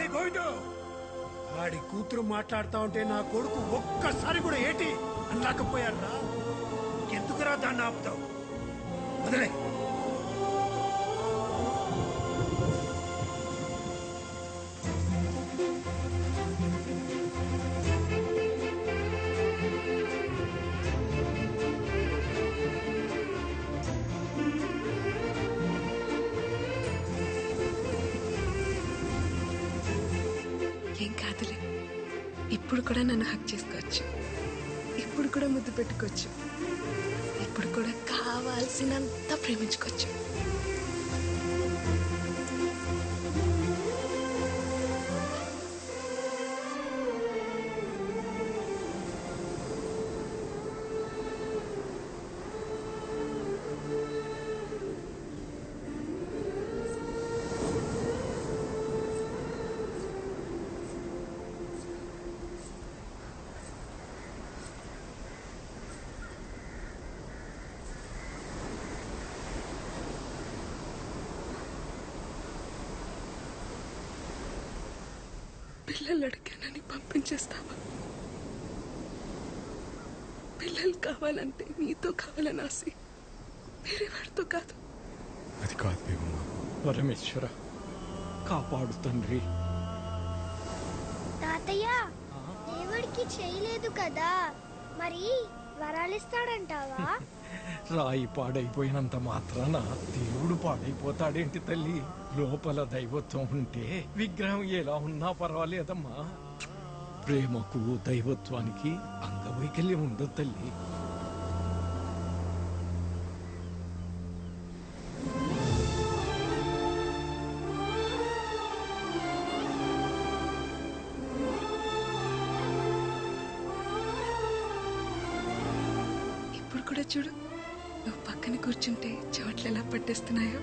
ఏ గోవిందు, ఆడి కూతురు మాట్లాడుతా ఉంటే నా కొడుకు ఒక్కసారి కూడా ఏటి అనలేకపోయారా? ఎందుకురా దాన్ని ఆపుతావు? వదిలే. ఏం కాదులే. ఇప్పుడు కూడా నన్ను హక్ చేసుకోవచ్చు. ఇప్పుడు కూడా ముద్దు పెట్టుకోవచ్చు. ఇప్పుడు కూడా కావాల్సినంత ప్రేమించుకోవచ్చు. పిల్లలు అడిగానని పంపించేస్తావా? పిల్లలు కావాలంటే నీతో కావాలని ఆశ, వేరే వాడితో కాదు. అది కాదు బేబమ్మ. పరమేశ్వర కాపాడు తండ్రి. తాతయ్య, దేవుడికి చేయలేదు కదా, మరి వరాలిస్తాడంటావా? రాయి పాడైపోయినంత మాత్రాన దేవుడు పాడైపోతాడేంటి తల్లి? లోపల దైవత్వం ఉంటే విగ్రహం ఎలా ఉన్నా పర్వాలేదమ్మా. ప్రేమకు దైవత్వానికి అంగవైకల్యం ఉండదు తల్లి. ఇప్పుడు కూడా చూడు, నువ్వు పక్కన కూర్చుంటే చెవట్లు ఎలా పట్టేస్తున్నాయో.